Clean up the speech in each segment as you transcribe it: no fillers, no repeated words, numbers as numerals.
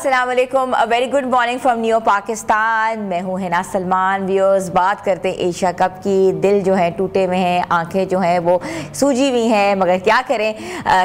अस्सलाम वालेकुम, very good morning from new Pakistan. मैं हूँ हिना सलमान। व्यूअर्स, बात करते हैं एशिया कप की। दिल जो है टूटे हुए हैं, आंखें जो हैं वो सूजी हुई हैं, मगर क्या करें,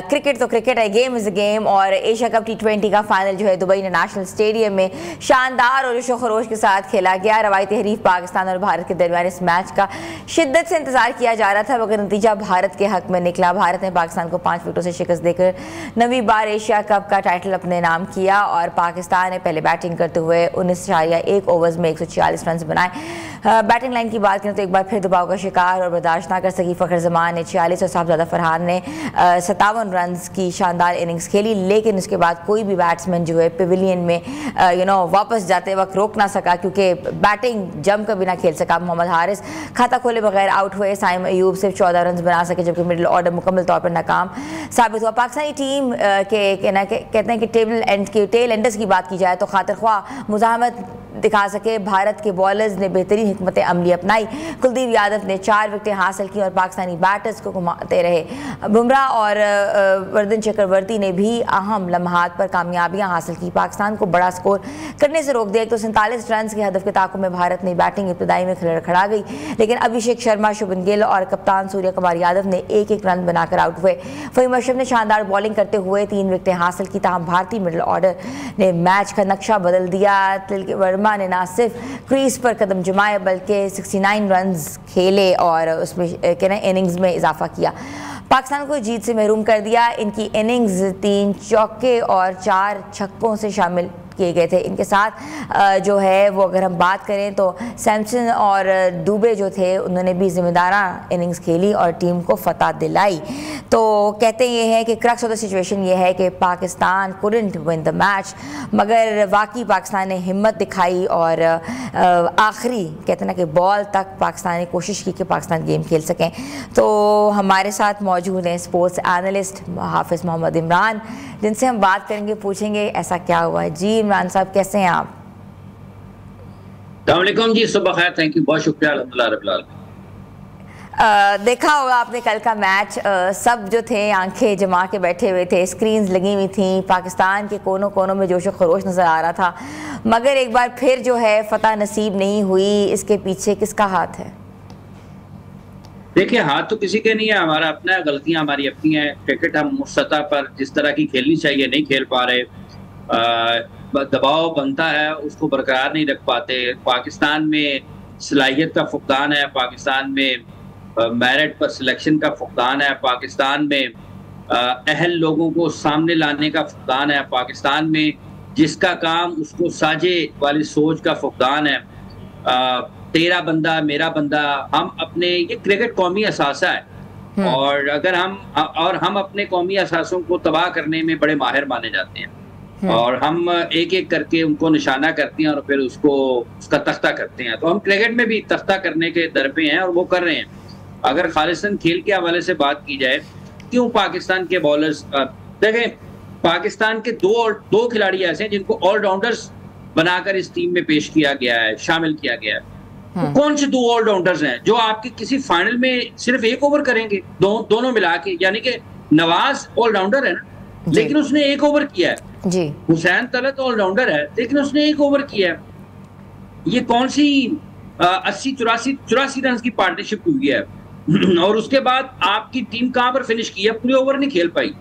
क्रिकेट तो क्रिकेट है, गेम इज़ अ गेम। और एशिया कप T20 का फाइनल जो है दुबई इंटरनेशनल स्टेडियम में शानदार और जोशो खरोश के साथ खेला गया। रवायती हरीफ पाकिस्तान और भारत के दरमियान इस मैच का शिद्दत से इंतजार किया जा रहा था, मगर नतीजा भारत के हक में निकला। भारत ने पाकिस्तान को 5 विकेटों से शिकस्त देकर 9वीं बार एशिया कप का टाइटल अपने नाम किया। और पाकिस्तान ने पहले बैटिंग करते हुए 19.1 ओवर्स में 146 रन बनाए। बैटिंग लाइन की बात करें तो एक बार फिर दबाव का शिकार और बर्दाश्त ना कर सकी फ़खर जमान ने 46 और साहबजादा फरहान ने 57 रन की शानदार इनिंग्स खेली। लेकिन उसके बाद कोई भी बैट्समैन जो है पेविलियन में वापस जाते वक्त रोक ना सका, क्योंकि बैटिंग जम कर भी ना खेल सका। मोहम्मद हारिस खाता खोले बगैर आउट हुए। साइम अयूब सिर्फ 14 रन बना सके, जबकि मिडिल ऑर्डर मुकम्मल तौर पर नाकाम साबित हुआ। पाकिस्तानी टीम कहते हैं कि टेल एंडर्स की बात की जाए तो खातिर ख्वाह मुज़ाहमत दिखा सके भारत के बॉलर्स ने बेहतरीन हिकमत अमली अपनाई। कुलदीप यादव ने 4 विकेटें हासिल की और पाकिस्तानी बैटर्स को घुमाते रहे। बुमराह और वर्धन चक्रवर्ती ने भी अहम लम्हात पर कामयाबियां हासिल की, पाकिस्तान को बड़ा स्कोर करने से रोक दिया। तो 47 रन के हदफ के ताक़ुब में भारत ने बैटिंग इब्तदाई में खड़ा गई, लेकिन अभिषेक शर्मा, शुभमन गिल और कप्तान सूर्य कुमार यादव ने एक एक रन बनाकर आउट हुए। फ़हीम अशरफ ने शानदार बॉलिंग करते हुए 3 विकेटें हासिल की। ताहम भारतीय मिडिल ऑर्डर ने मैच का नक्शा बदल दिया। तिलक वर्मा ने ना सिर्फ क्रीज पर कदम जमाए बल्कि 69 रन्स खेले और उसमें इनिंग्स में इजाफा किया, पाकिस्तान को जीत से महरूम कर दिया। इनकी इनिंग्स 3 चौके और 4 छक्कों से शामिल किए गए थे। इनके साथ जो है वो अगर हम बात करें तो सैमसन और दुबे जो थे उन्होंने भी जिम्मेदाराना इनिंग्स खेली और टीम को फतह दिलाई। तो कहते ये हैं कि क्रक्स ऑफ द सिचुएशन ये है कि Pakistan couldn't win the match, मगर वाकई पाकिस्तान ने हिम्मत दिखाई और आखिरी कहते ना कि बॉल तक पाकिस्तान ने कोशिश की कि पाकिस्तान गेम खेल सकें। तो हमारे साथ मौजूद हैं स्पोर्ट्स एनालिस्ट हाफिज़ मोहम्मद इमरान, जिनसे हम बात करेंगे, पूछेंगे ऐसा क्या हुआ है। जी इमरान साहब, कैसे हैं आप? अस्सलामुअलैकुम जी, सुबह खैर, थैंक यू, बहुत शुक्रिया, अल्हम्दुलिल्लाह रब्बिल आलमीन। देखा होगा आपने कल का मैच, सब जो थे आंखें जमा के बैठे हुए थे, स्क्रीन्स लगी हुई थी, पाकिस्तान के कोनों कोनों में जोश खरोश नज़र आ रहा था, मगर एक बार फिर जो है फतह नसीब नहीं हुई। इसके पीछे किसका हाथ है? देखिए, हाथ तो किसी के नहीं है, हमारा अपना है, गलतियां हमारी अपनी हैं। क्रिकेट हम उस सतह पर जिस तरह की खेलनी चाहिए नहीं खेल पा रहे, दबाव बनता है उसको बरकरार नहीं रख पाते। पाकिस्तान में सलाहियत का फुकदान है, पाकिस्तान में मेरिट पर सिलेक्शन का फुकदान है, पाकिस्तान में अहल लोगों को सामने लाने का फुकदान है, पाकिस्तान में जिसका काम उसको साजे वाली सोच का फुकदान है। तेरा बंदा मेरा बंदा, हम अपने, ये क्रिकेट कौमी असासा है और अगर हम अपने कौमी असासों को तबाह करने में बड़े माहिर माने जाते हैं और हम एक एक करके उनको निशाना करते हैं और फिर उसका तख्ता करते हैं। तो हम क्रिकेट में भी तख्ता करने के दर पे हैं और वो कर रहे हैं। अगर खालिसन खेल के हवाले से बात की जाए, क्यों पाकिस्तान के बॉलर्स, देखें, पाकिस्तान के दो खिलाड़ी ऐसे हैं जिनको ऑलराउंडर्स बनाकर इस टीम में पेश किया गया है, शामिल किया गया है। तो कौन से 2 ऑलराउंडर्स हैं जो आपके किसी फाइनल में सिर्फ 1 ओवर करेंगे, दोनों मिला के? यानी कि नवाज ऑलराउंडर है ना, लेकिन उसने 1 ओवर किया है जी। हुसैन तलत ऑलराउंडर है लेकिन उसने 1 ओवर किया है। ये कौन सी 80-84 रन की पार्टनरशिप हुई है और उसके बाद आपकी टीम कहां पर फिनिश की है? पूरे ओवर नहीं खेल पाई।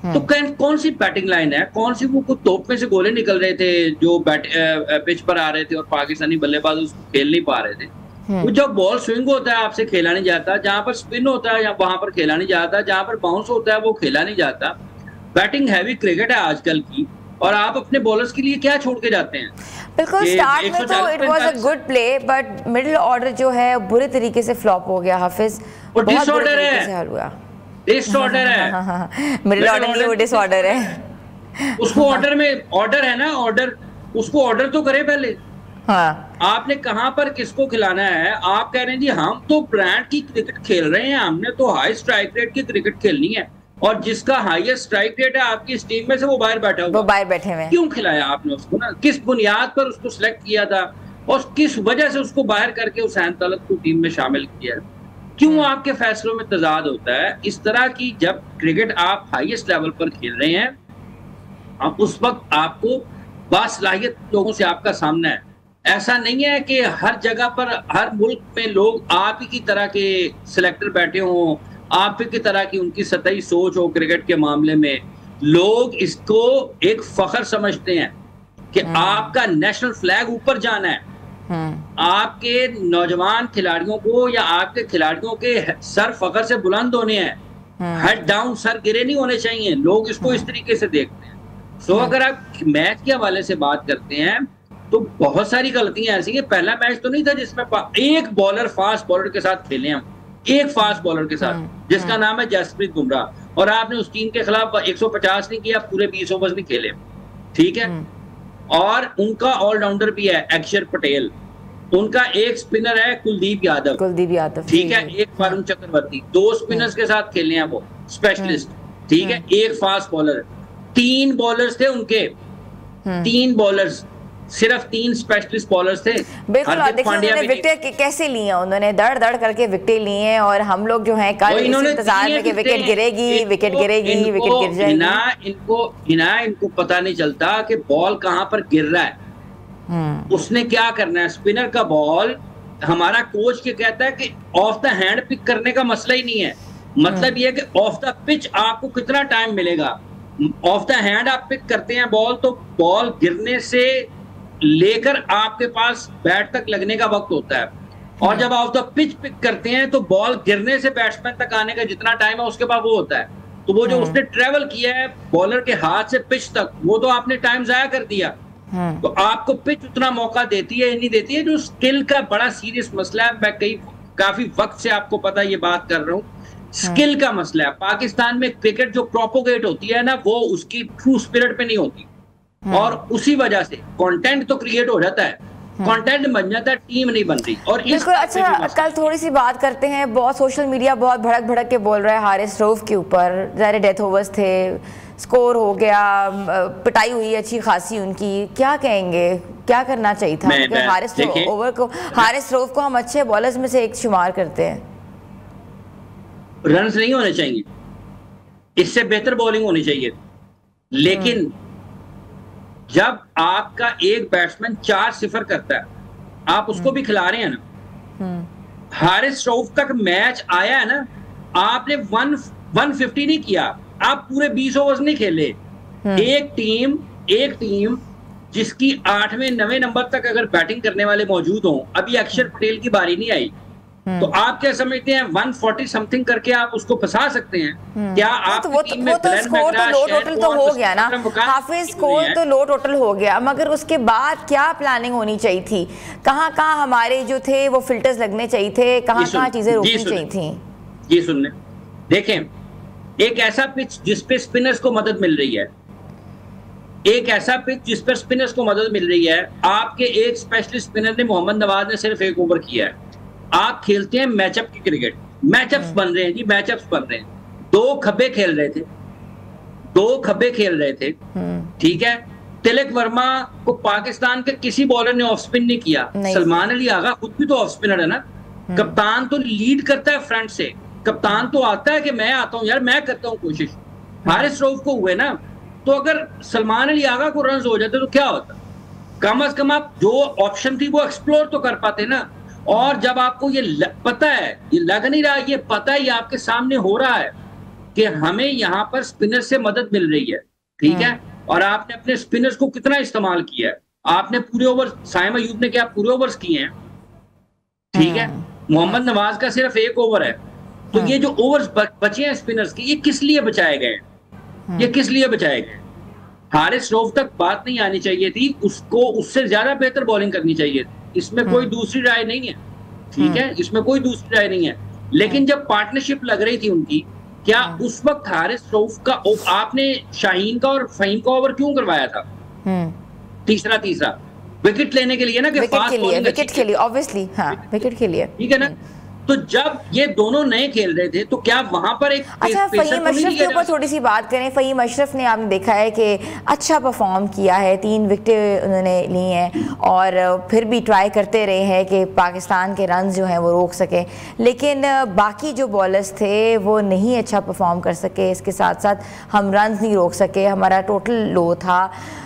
तो कौन सी बैटिंग लाइन है? कौन सी वो तोप में से गोले निकल रहे थे जो पिच पर आ रहे थे और पाकिस्तानी बल्लेबाज उसको खेल नहीं पा रहे थे? वो जब बॉल स्विंग होता है आपसे खेला नहीं जाता, जहां पर स्पिन होता है वहां पर खेला नहीं जाता, जहां पर बाउंस होता है वो खेला नहीं जाता। बैटिंग हैवी क्रिकेट है आजकल की और आप अपने बॉलर्स के लिए क्या छोड़ के जाते हैं? बिल्कुल, स्टार्ट में तो it was a good play, but middle order जो है बुरे तरीके से फ्लॉप हो गया हाफिज। वो डिसऑर्डर है, डिसऑर्डर है, मिडिल ऑर्डर नहीं, वो डिसऑर्डर है। उसको ऑर्डर में ऑर्डर है ना, ऑर्डर, उसको ऑर्डर तो करे पहले। हाँ, आपने कहां पर किसको खिलाना है? आप कह रहे हैं जी हम तो ब्रांड की क्रिकेट खेल रहे हैं, हमने तो हाई स्ट्राइक रेट की क्रिकेट खेलनी है, और जिसका हाईएस्ट स्ट्राइक रेट है आपकी इस टीम में से वो बाहर बैठा हुआ, वो बाहर बैठे हुए। क्यों खिलाया आपने उसको? ना, किस बुनियाद पर उसको सिलेक्ट किया था और किस वजह से उसको बाहर करके हुसैन तलत को टीम में शामिल किया? क्यों आपके फैसलों में तजाद होता है? इस तरह की जब क्रिकेट आप हाईएस्ट लेवल पर खेल रहे हैं, अब उस वक्त आपको बासलाहियत लोगों से आपका सामना है। ऐसा नहीं है कि हर जगह पर, हर मुल्क में लोग आप ही की तरह के सिलेक्टर बैठे हों, आप ही की तरह की उनकी सतही सोच हो क्रिकेट के मामले में। लोग इसको एक फख्र समझते हैं कि आपका नेशनल फ्लैग ऊपर जाना है, आपके नौजवान खिलाड़ियों को या आपके खिलाड़ियों के सर फख्र से बुलंद होने हैं, हेड डाउन, सर गिरे नहीं होने चाहिए। लोग इसको इस तरीके से देखते हैं। सो अगर आप मैच के हवाले से बात करते हैं तो बहुत सारी गलतियां ऐसी हैं। पहला मैच तो नहीं था जिसमें एक बॉलर फास्ट बॉलर के साथ खेले हम, एक फास्ट बॉलर के साथ जिसका नाम है जसप्रीत बुमराह, और आपने उस टीम के खिलाफ 150 नहीं किया, पूरे 20 ओवर नहीं खेले, ठीक है। और उनका ऑलराउंडर भी है अक्षर पटेल, उनका एक स्पिनर है कुलदीप यादव, ठीक है, एक वरुण चक्रवर्ती, 2 स्पिनर्स के साथ खेले हैं वो स्पेशलिस्ट, ठीक है, एक फास्ट बॉलर, 3 बॉलर्स थे उनके, 3 बॉलर्स, सिर्फ 3 स्पेशलिस्ट बॉलर्स थे। बिल्कुल, देखिए विकेट कैसे लिए उन्होंने, दड़ दड़ करके विकेट लिए हैं, और हम लोग जो हैं कल इस इंतजार में कि विकेट गिरेगी, विकेट गिर जाएगी। इनको पता नहीं चलता कि बॉल कहां पर गिर रहा है, उसने क्या करना है। स्पिनर का बॉल, हमारा कोच क्या कहता है कि ऑफ द हैंड पिक करने का मसला ही नहीं है, मतलब ये है कि ऑफ द पिच आपको कितना टाइम मिलेगा। ऑफ द हैंड आप पिक करते हैं बॉल, तो बॉल गिरने से लेकर आपके पास बैट तक लगने का वक्त होता है, और जब ऑफ द पिच पिक करते हैं तो बॉल गिरने से बैट्समैन तक आने का जितना टाइम है उसके बाद वो होता है। तो वो जो उसने ट्रेवल किया है बॉलर के हाथ से पिच तक, वो तो आपने टाइम जाया कर दिया। तो आपको पिच उतना मौका देती है नहीं देती है, जो स्किल का बड़ा सीरियस मसला है। मैं काफी वक्त से आपको पता ये बात कर रहा हूँ, स्किल का मसला है। पाकिस्तान में क्रिकेट जो प्रोपोगेट होती है ना, वो उसकी ट्रू स्पिरिट पे नहीं होती, और उसी वजह से कंटेंट तो क्रिएट हो जाता है, कंटेंट बन जाता है, टीम नहीं बन रही। और बिल्कुल। अच्छा, कल थोड़ी सी बात करते हैं, बहुत सोशल मीडिया बहुत भड़क भड़क के बोल रहा है हारिस रऊफ के ऊपर, ज़ाहिर डेथ ओवर्स थे, स्कोर हो गया, पिटाई हुई अच्छी खासी उनकी, क्या कहेंगे, क्या करना चाहिए था? हारिस रऊफ को हम अच्छे बॉलर्स में से एक शुमार करते हैं। रन्स नहीं होने चाहिए, इससे बेहतर बॉलिंग होनी चाहिए, लेकिन जब आपका एक बैट्समैन 4-0 करता है, आप उसको भी खिला रहे हैं ना। हारिस रऊफ तक मैच आया है ना, आपने 150 नहीं किया, आप पूरे 20 ओवर्स नहीं खेले। एक टीम जिसकी 8वें 9वें नंबर तक अगर बैटिंग करने वाले मौजूद हों, अभी अक्षर पटेल की बारी नहीं आई, तो आप क्या समझते हैं 140 समथिंग करके आप उसको फंसा सकते हैं क्या? आप वो तो स्कोर तो लो टोटल तो हो गया ना हाफिज, स्कोर तो लो टोटल हो गया, मगर उसके बाद क्या प्लानिंग होनी चाहिए थी? कहाँ हमारे जो थे वो फिल्टर्स लगने चाहिए थे, कहाँ चीजें रोकनी चाहिए थी? ये सुनने देखें, एक ऐसा पिच जिस पे स्पिनर्स को मदद मिल रही है, एक ऐसा पिच जिस पर स्पिनर्स को मदद मिल रही है। आपके एक स्पेशलिस्ट स्पिनर ने, मोहम्मद नवाज ने सिर्फ 1 ओवर किया है। आप खेलते हैं मैचअप की क्रिकेट, मैचअप्स बन रहे हैं जी, मैचअप्स बन रहे हैं। 2 खब्बे खेल रहे थे, ठीक है। तिलक वर्मा को पाकिस्तान के किसी बॉलर ने ऑफ स्पिन नहीं किया। सलमान अली आगा खुद भी तो ऑफ स्पिनर है ना। कप्तान तो लीड करता है फ्रंट से, कप्तान तो आता है कि मैं आता हूं यार, मैं करता हूं कोशिश। हारिस रऊफ को हुए ना, तो अगर सलमान अली आगा को रन हो जाते तो क्या होता? कम से कम आप जो ऑप्शन थी वो एक्सप्लोर तो कर पाते ना। और जब आपको ये पता है, ये लग नहीं रहा, ये पता है, ये आपके सामने हो रहा है कि हमें यहाँ पर स्पिनर से मदद मिल रही है, ठीक है, और आपने अपने स्पिनर्स को कितना इस्तेमाल किया है। आपने पूरे ओवर, साइम अयूब ने क्या पूरे ओवर्स किए हैं, ठीक है। मोहम्मद नवाज का सिर्फ 1 ओवर है। तो ये जो ओवर्स बचे हैं स्पिनर्स के, ये किस लिए बचाए गए? ये किस लिए बचाए गए? हारिस रऊफ तक बात नहीं आनी चाहिए थी, उसको उससे ज्यादा बेहतर बॉलिंग करनी चाहिए थी। इसमें कोई दूसरी राय नहीं है, ठीक है, इसमें कोई दूसरी राय नहीं है। लेकिन जब पार्टनरशिप लग रही थी उनकी, क्या उस वक्त हारिस रऊफ का, आपने शाहीन का और फहीम का ओवर क्यों करवाया था? तीसरा विकेट लेने के लिए ना, कि विकेट के लिए ऑब्वियसली, हाँ, विकेट के लिए, ठीक है ना। तो जब ये दोनों नए खेल रहे थे तो क्या वहां पर एक अच्छा, फ़हीम अशरफ के ऊपर थोड़ी सी बात करें। फ़हीम अशरफ ने आपने देखा है कि अच्छा परफॉर्म किया है, 3 विकेटें उन्होंने ली हैं और फिर भी ट्राई करते रहे हैं कि पाकिस्तान के रन जो हैं वो रोक सकें, लेकिन बाकी जो बॉलर्स थे वो नहीं अच्छा परफॉर्म कर सके। इसके साथ साथ हम रन नहीं रोक सके, हमारा टोटल लो था,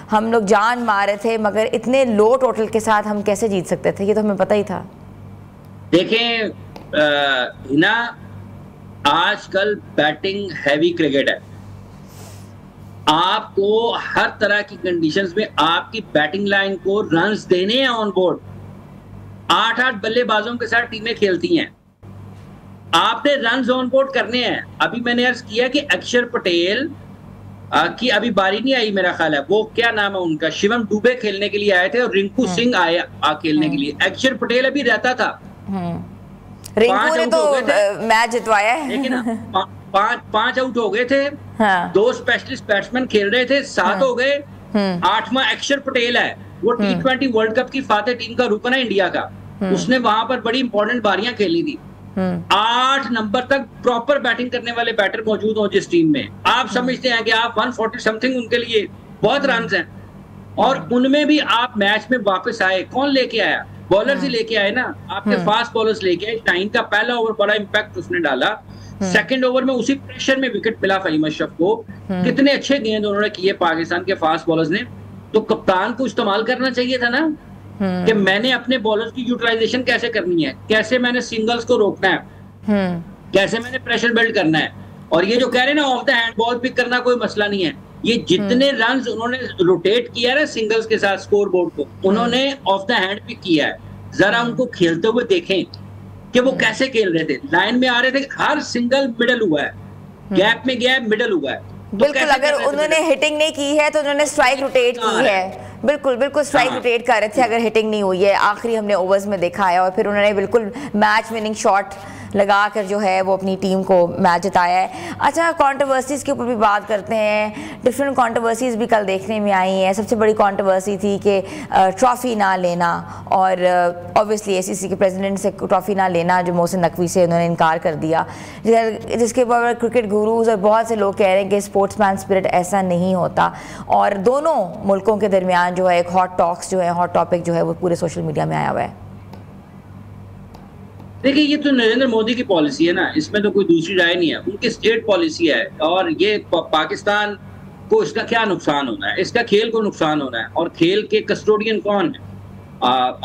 हम लोग जान मारे थे, मगर इतने लो टोटल के साथ हम कैसे जीत सकते थे, ये तो हमें पता ही था। देखें हिना, आजकल बैटिंग हैवी क्रिकेट है। आपको हर तरह की कंडीशंस में आपकी बैटिंग लाइन को रन्स देने हैं ऑन बोर्ड। 8-8 बल्लेबाजों के साथ टीमें खेलती हैं, आपने रन्स ऑन बोर्ड करने हैं। अभी मैंने अर्ज किया कि अक्षर पटेल की अभी बारी नहीं आई, मेरा ख्याल है वो क्या नाम है उनका, शिवम दुबे खेलने के लिए आए थे और रिंकू सिंह आए खेलने के लिए। अक्षर पटेल अभी रहता था, रिंकू ने तो मैच जितवाया है, लेकिन 5 आउट हो गए थे। हाँ। 2 स्पेशलिस्ट बैट्समैन खेल रहे थे, 7 हो गए। 8वां अक्षर पटेल है, वो T20 वर्ल्ड कप की फातेह टीम का रुकन है इंडिया का। उसने वहां पर बड़ी इंपॉर्टेंट बारियां खेली थी। 8 नंबर तक प्रॉपर बैटिंग करने वाले बैटर मौजूद हो जिस टीम में, आप समझते हैं कि आप 140 समथिंग उनके लिए बहुत रन हैं, और उनमें भी आप मैच में वापस आए। कौन लेके आया? बॉलर्स ही लेके आए ना, आपके फास्ट बॉलर्स लेके आए। शाहीन का पहला ओवर बड़ा इंपैक्ट उसने डाला, सेकंड ओवर में उसी प्रेशर में विकेट मिला फ़हीम अशरफ को। कितने अच्छे गेंद उन्होंने किए पाकिस्तान के फास्ट बॉलर्स ने। तो कप्तान को इस्तेमाल करना चाहिए था ना कि मैंने अपने बॉलर्स की यूटिलाइजेशन कैसे करनी है, कैसे मैंने सिंगल्स को रोकना है, कैसे मैंने प्रेशर बिल्ड करना है। और ये जो कह रहे हैं ना off the hand ball pick करना कोई मसला नहीं है, ये जितने रन्स उन्होंने रोटेट किया है ना सिंगल्स के साथ स्कोर बोर्ड को, उन्होंने ऑफ द हैंड पिक किया है। जरा उनको खेलते हुए देखें कि वो कैसे खेल रहे थे। लाइन में आ रहे थे, हर सिंगल मिडल हुआ है, गैप में गया है, मिडल हुआ है। तो बिल्कुल, अगर उन्होंने हिटिंग नहीं की है तो उन्होंने स्ट्राइक रोटेट की है। बिल्कुल बिल्कुल स्ट्राइक रोटेट कर रहे थे अगर हिटिंग नहीं हुई है। आखिरी हमने ओवर्स में देखा है, और फिर उन्होंने बिल्कुल मैच विनिंग शॉट लगा कर जो है वो अपनी टीम को मैच जिताया है। अच्छा, कंट्रोवर्सीज के ऊपर भी बात करते हैं। डिफरेंट कंट्रोवर्सीज भी कल देखने में आई हैं। सबसे बड़ी कंट्रोवर्सी थी कि ट्रॉफ़ी ना लेना, और ऑब्वियसली ACC के प्रेसिडेंट से ट्रॉफ़ी ना लेना जो मोहसिन नकवी से उन्होंने इनकार कर दिया, जिसके ऊपर क्रिकेट गुरूज और बहुत से लोग कह रहे हैं कि स्पोर्ट्समैन स्पिरिट ऐसा नहीं होता। और दोनों मुल्कों के दरमियान जो है एक हॉट टॉक्स जो है, हॉट टॉपिक जो है वो पूरे सोशल मीडिया में आया हुआ है। देखिए, ये तो नरेंद्र मोदी की पॉलिसी है ना, इसमें तो कोई दूसरी राय नहीं है। उनकी स्टेट पॉलिसी है, और ये पाकिस्तान को इसका क्या नुकसान होना है? इसका खेल को नुकसान होना है। और खेल के कस्टोडियन कौन है?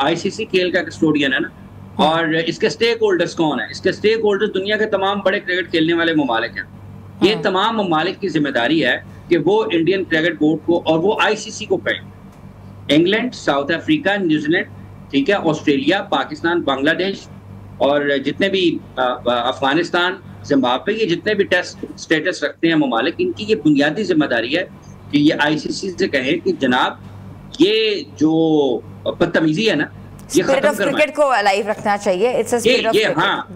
ICC खेल का कस्टोडियन है ना। और इसके स्टेक होल्डर्स कौन है? इसके स्टेक होल्डर्स दुनिया के तमाम बड़े क्रिकेट खेलने वाले ममालिक हैं। ये तमाम ममालिक की जिम्मेदारी है कि वो इंडियन क्रिकेट बोर्ड को और वो ICC को कहें। इंग्लैंड, साउथ अफ्रीका, न्यूजीलैंड, ठीक है, ऑस्ट्रेलिया, पाकिस्तान, बांग्लादेश और जितने भी अफगानिस्तान, जिम्बाब्वे, ये जितने भी टेस्ट स्टेटस रखते हैं ममालिक, इनकी ये बुनियादी जिम्मेदारी है कि ये ICC से कहें कि जनाब ये जो बदतमीजी है ना, ये खत्म करना, क्रिकेट को अलाइव रखना चाहिए। It's a spirit of cricket. हाँ,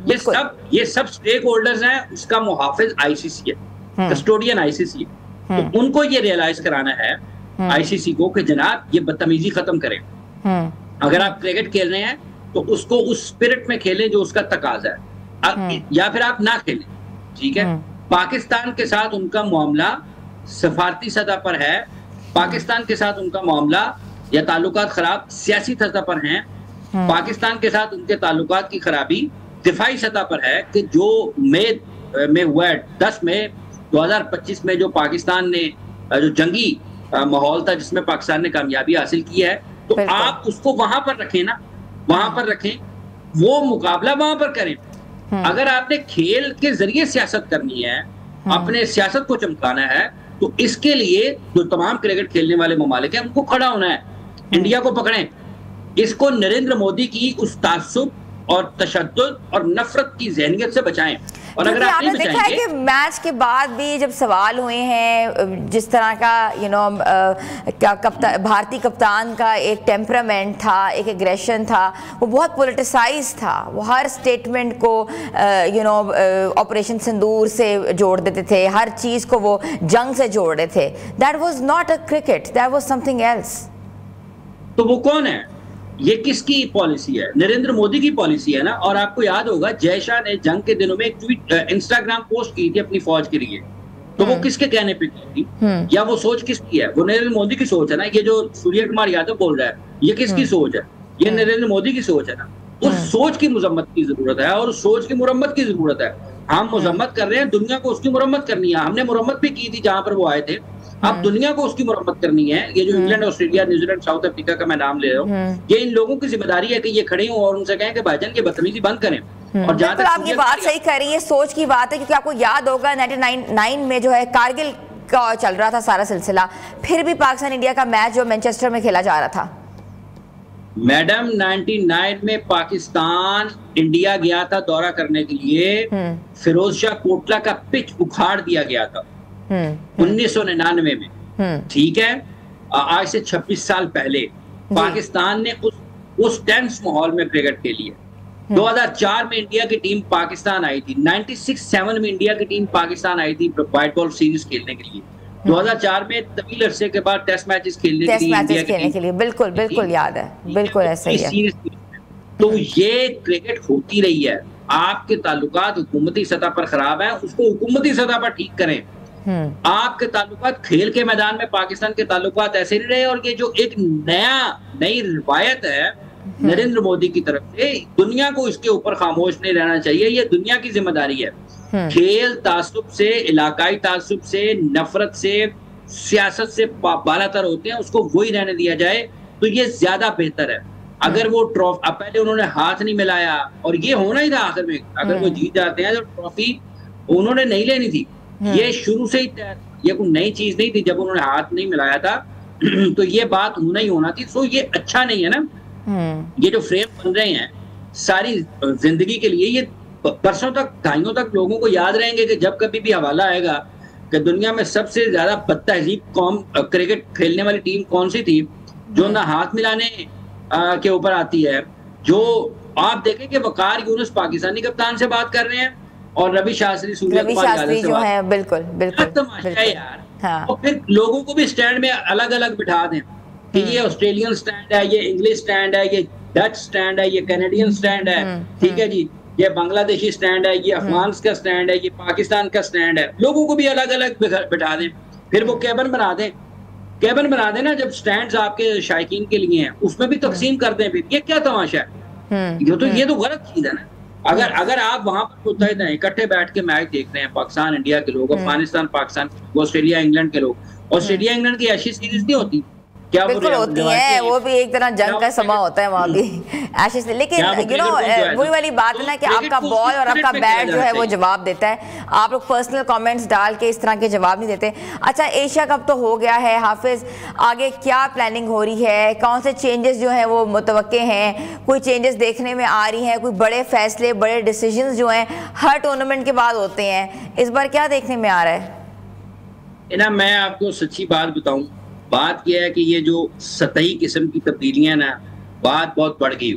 ये सब स्टेक होल्डर्स हैं, उसका मुहाफिज ICC है, कस्टोडियन ICC है। तो उनको ये रियलाइज कराना है ICC को कि जनाब ये बदतमीजी खत्म करें। अगर आप क्रिकेट खेल रहे हैं तो उसको उस स्पिरिट में खेलें जो उसका तकाजा है, या फिर आप ना खेलें, ठीक है। पाकिस्तान के साथ उनका मामला सफारती सतह पर है, पाकिस्तान के साथ उनका मामला या ताल्लुकात खराब सियासी सतह पर हैं। पाकिस्तान के साथ उनके ताल्लुकात की खराबी दिफाई सतह पर है कि जो मई में हुआ है, 10 मई 2025 में जो पाकिस्तान ने जो जंगी माहौल था जिसमें पाकिस्तान ने कामयाबी हासिल की है, तो आप उसको वहां पर रखें ना, वहां पर रखें, वो मुकाबला वहां पर करें। अगर आपने खेल के जरिए सियासत करनी है, अपने सियासत को चमकाना है, तो इसके लिए जो तमाम क्रिकेट खेलने वाले ममालिक हैं उनको खड़ा होना है। इंडिया को पकड़ें, इसको नरेंद्र मोदी की उस तासुब और तशद्दुद और नफरत की जहनियत से बचाएं। और अगर आपने देखा है कि मैच के बाद भी जब सवाल हुए हैं, जिस तरह का भारतीय कप्तान का एक टेम्परामेंट था, एक एग्रेशन था, वो बहुत पॉलिटिसाइज था। वो हर स्टेटमेंट को ऑपरेशन सिंदूर से जोड़ देते थे, हर चीज़ को वो जंग से जोड़ रहे थे। That was not a cricket, that was something else. तो वो कौन है? ये किसकी पॉलिसी है? नरेंद्र मोदी की पॉलिसी है ना। और आपको याद होगा जय शाह ने जंग के दिनों में एक ट्वीट इंस्टाग्राम पोस्ट की थी अपनी फौज के लिए, तो वो किसके कहने पे की थी या वो सोच किसकी है? वो नरेंद्र मोदी की सोच है ना। ये जो सूर्य कुमार यादव बोल रहा है, ये किसकी सोच है? ये नरेंद्र मोदी की सोच है ना। उस सोच की मुरम्मत की जरूरत है और उस सोच की मुरम्मत की जरूरत है। हम मुरम्मत कर रहे हैं, दुनिया को उसकी मुरम्मत करनी है। हमने मुरम्मत भी की थी जहां पर वो आए थे, अब दुनिया को उसकी मुरम्मत करनी है। ये जो England, Australia, New Zealand, south Africa का मैं नाम ले रहा हूँ, ये इन लोगों की जिम्मेदारी है कि ये खड़े हों और उनसे कहें कि भाईजान ये बदतमीजी बंद करें। और जहां तक आप ये बात सही कह रही है, सोच की बात है, क्योंकि आपको याद होगा 1999 में जो है कारगिल का चल रहा था सारा सिलसिला, फिर भी पाकिस्तान इंडिया का मैच जो मैनचेस्टर में खेला जा रहा था। मैडम 99 में पाकिस्तान इंडिया गया था दौरा करने के लिए, फिरोज शाह कोटला का पिच उखाड़ दिया गया था 1999 में, ठीक है। आज से 26 साल पहले पाकिस्तान ने उस टेंस माहौल में क्रिकेट खेली है। 2004 में इंडिया की टीम पाकिस्तान आई थी, 96-7 में इंडिया की टीम पाकिस्तान आई थी व्हाइट बॉल सीरीज खेलने के लिए। 2004 में तवील अरसे के बाद टेस्ट मैचेस खेलने के लिए बिल्कुल बिल्कुल याद है, बिल्कुल ऐसा ही है। तो ये क्रिकेट होती रही है। आपके ताल्लुकात हुकूमती सतह पर खराब है, उसको हुकूमती सतह पर ठीक करें। आपके ताल्लुकात खेल के मैदान में पाकिस्तान के ताल्लुकात ऐसे नहीं रहे। और ये जो एक नई रिवायत है नरेंद्र मोदी की तरफ से, दुनिया को इसके ऊपर खामोश नहीं रहना चाहिए। ये दुनिया की जिम्मेदारी है। खेल तासुब से, इलाकाई तासुब से, नफरत से, सियासत से बालातर होते हैं, उसको वही रहने दिया जाए तो ये ज्यादा बेहतर है। अगर वो ट्रॉफी, अब पहले उन्होंने हाथ नहीं मिलाया और ये होना ही था आखिर में, अगर वो जीत जाते हैं तो ट्रॉफी उन्होंने नहीं लेनी थी। ये शुरू से ही ये कोई नई चीज नहीं थी जब उन्होंने हाथ नहीं मिलाया था तो ये बात होना ही होना थी। सो ये अच्छा नहीं है ना। ये जो फ्रेम बन रहे हैं सारी जिंदगी के लिए, ये बरसों तक, दहाइयों तक लोगों को याद रहेंगे कि जब कभी भी हवाला आएगा कि दुनिया में सबसे ज्यादा बदतहजीब कौम क्रिकेट खेलने वाली टीम कौन सी थी, जो ना हाथ मिलाने के ऊपर आती है। जो आप देखें कि वकार यूनुस पाकिस्तानी कप्तान से बात कर रहे हैं और रवि शास्त्री सूर्य कुमार यादव से जो है, बिल्कुल बिल्कुल तमाशा है यार। हाँ। और फिर लोगों को भी स्टैंड में अलग अलग बिठा दें कि ये ऑस्ट्रेलियन स्टैंड है, ये इंग्लिश स्टैंड है, ये डच स्टैंड है, ये कैनेडियन स्टैंड है, ठीक है जी, ये बांग्लादेशी स्टैंड है, ये अफगान का स्टैंड है, ये पाकिस्तान का स्टैंड है। लोगों को भी अलग अलग बिठा दें, फिर वो कैबिन बना दें। कैबिन बना देना जब स्टैंड्स आपके शायकीन के लिए हैं, उसमें भी तकसीम कर दें। फिर ये क्या तमाशा है? ये तो गलत चीज है ना। अगर आप वहां पर मुत्तहिद हैं, इकट्ठे बैठ के मैच देख रहे हैं, पाकिस्तान इंडिया के लोग, अफगानिस्तान पाकिस्तान, ऑस्ट्रेलिया इंग्लैंड के लोग, ऑस्ट्रेलिया इंग्लैंड की ऐसी सीरीज नहीं होती क्या? बिल्कुल होती है, वो भी एक तरह जंग का समा होता है वहाँ भी एशेज से। लेकिन वही वाली बात है ना कि आपका बॉल और आपका बैट जो है वो जवाब देता है। आप लोग पर्सनल कमेंट्स डाल के इस तरह के जवाब नहीं देते। अच्छा, एशिया कप तो हो गया है हाफिज, आगे क्या प्लानिंग हो रही है? कौन से चेंजेस जो हैं वो मुतवक्के हैं? कोई चेंजेस देखने में आ रही हैं? कोई बड़े फैसले, बड़े डिसीजंस जो हैं हर टूर्नामेंट के बाद होते हैं, इस बार क्या देखने में आ रहा है? ना मैं आपको सच्ची बात बताऊं, बात यह है कि ये जो सतही किस्म की तब्दीलियां ना, बात बहुत बढ़ गई।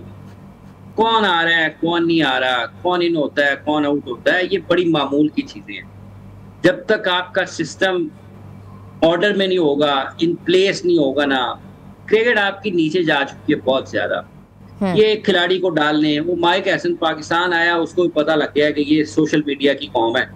कौन आ रहा है, कौन नहीं आ रहा, कौन इन होता है, कौन आउट होता है, ये बड़ी मामूल की चीजें हैं। जब तक आपका सिस्टम ऑर्डर में नहीं होगा, इन प्लेस नहीं होगा ना, क्रिकेट आपकी नीचे जा चुकी है बहुत ज्यादा। ये खिलाड़ी को डालने, वो माइक हैसन पाकिस्तान आया, उसको भी पता लग गया कि ये सोशल मीडिया की कौम है,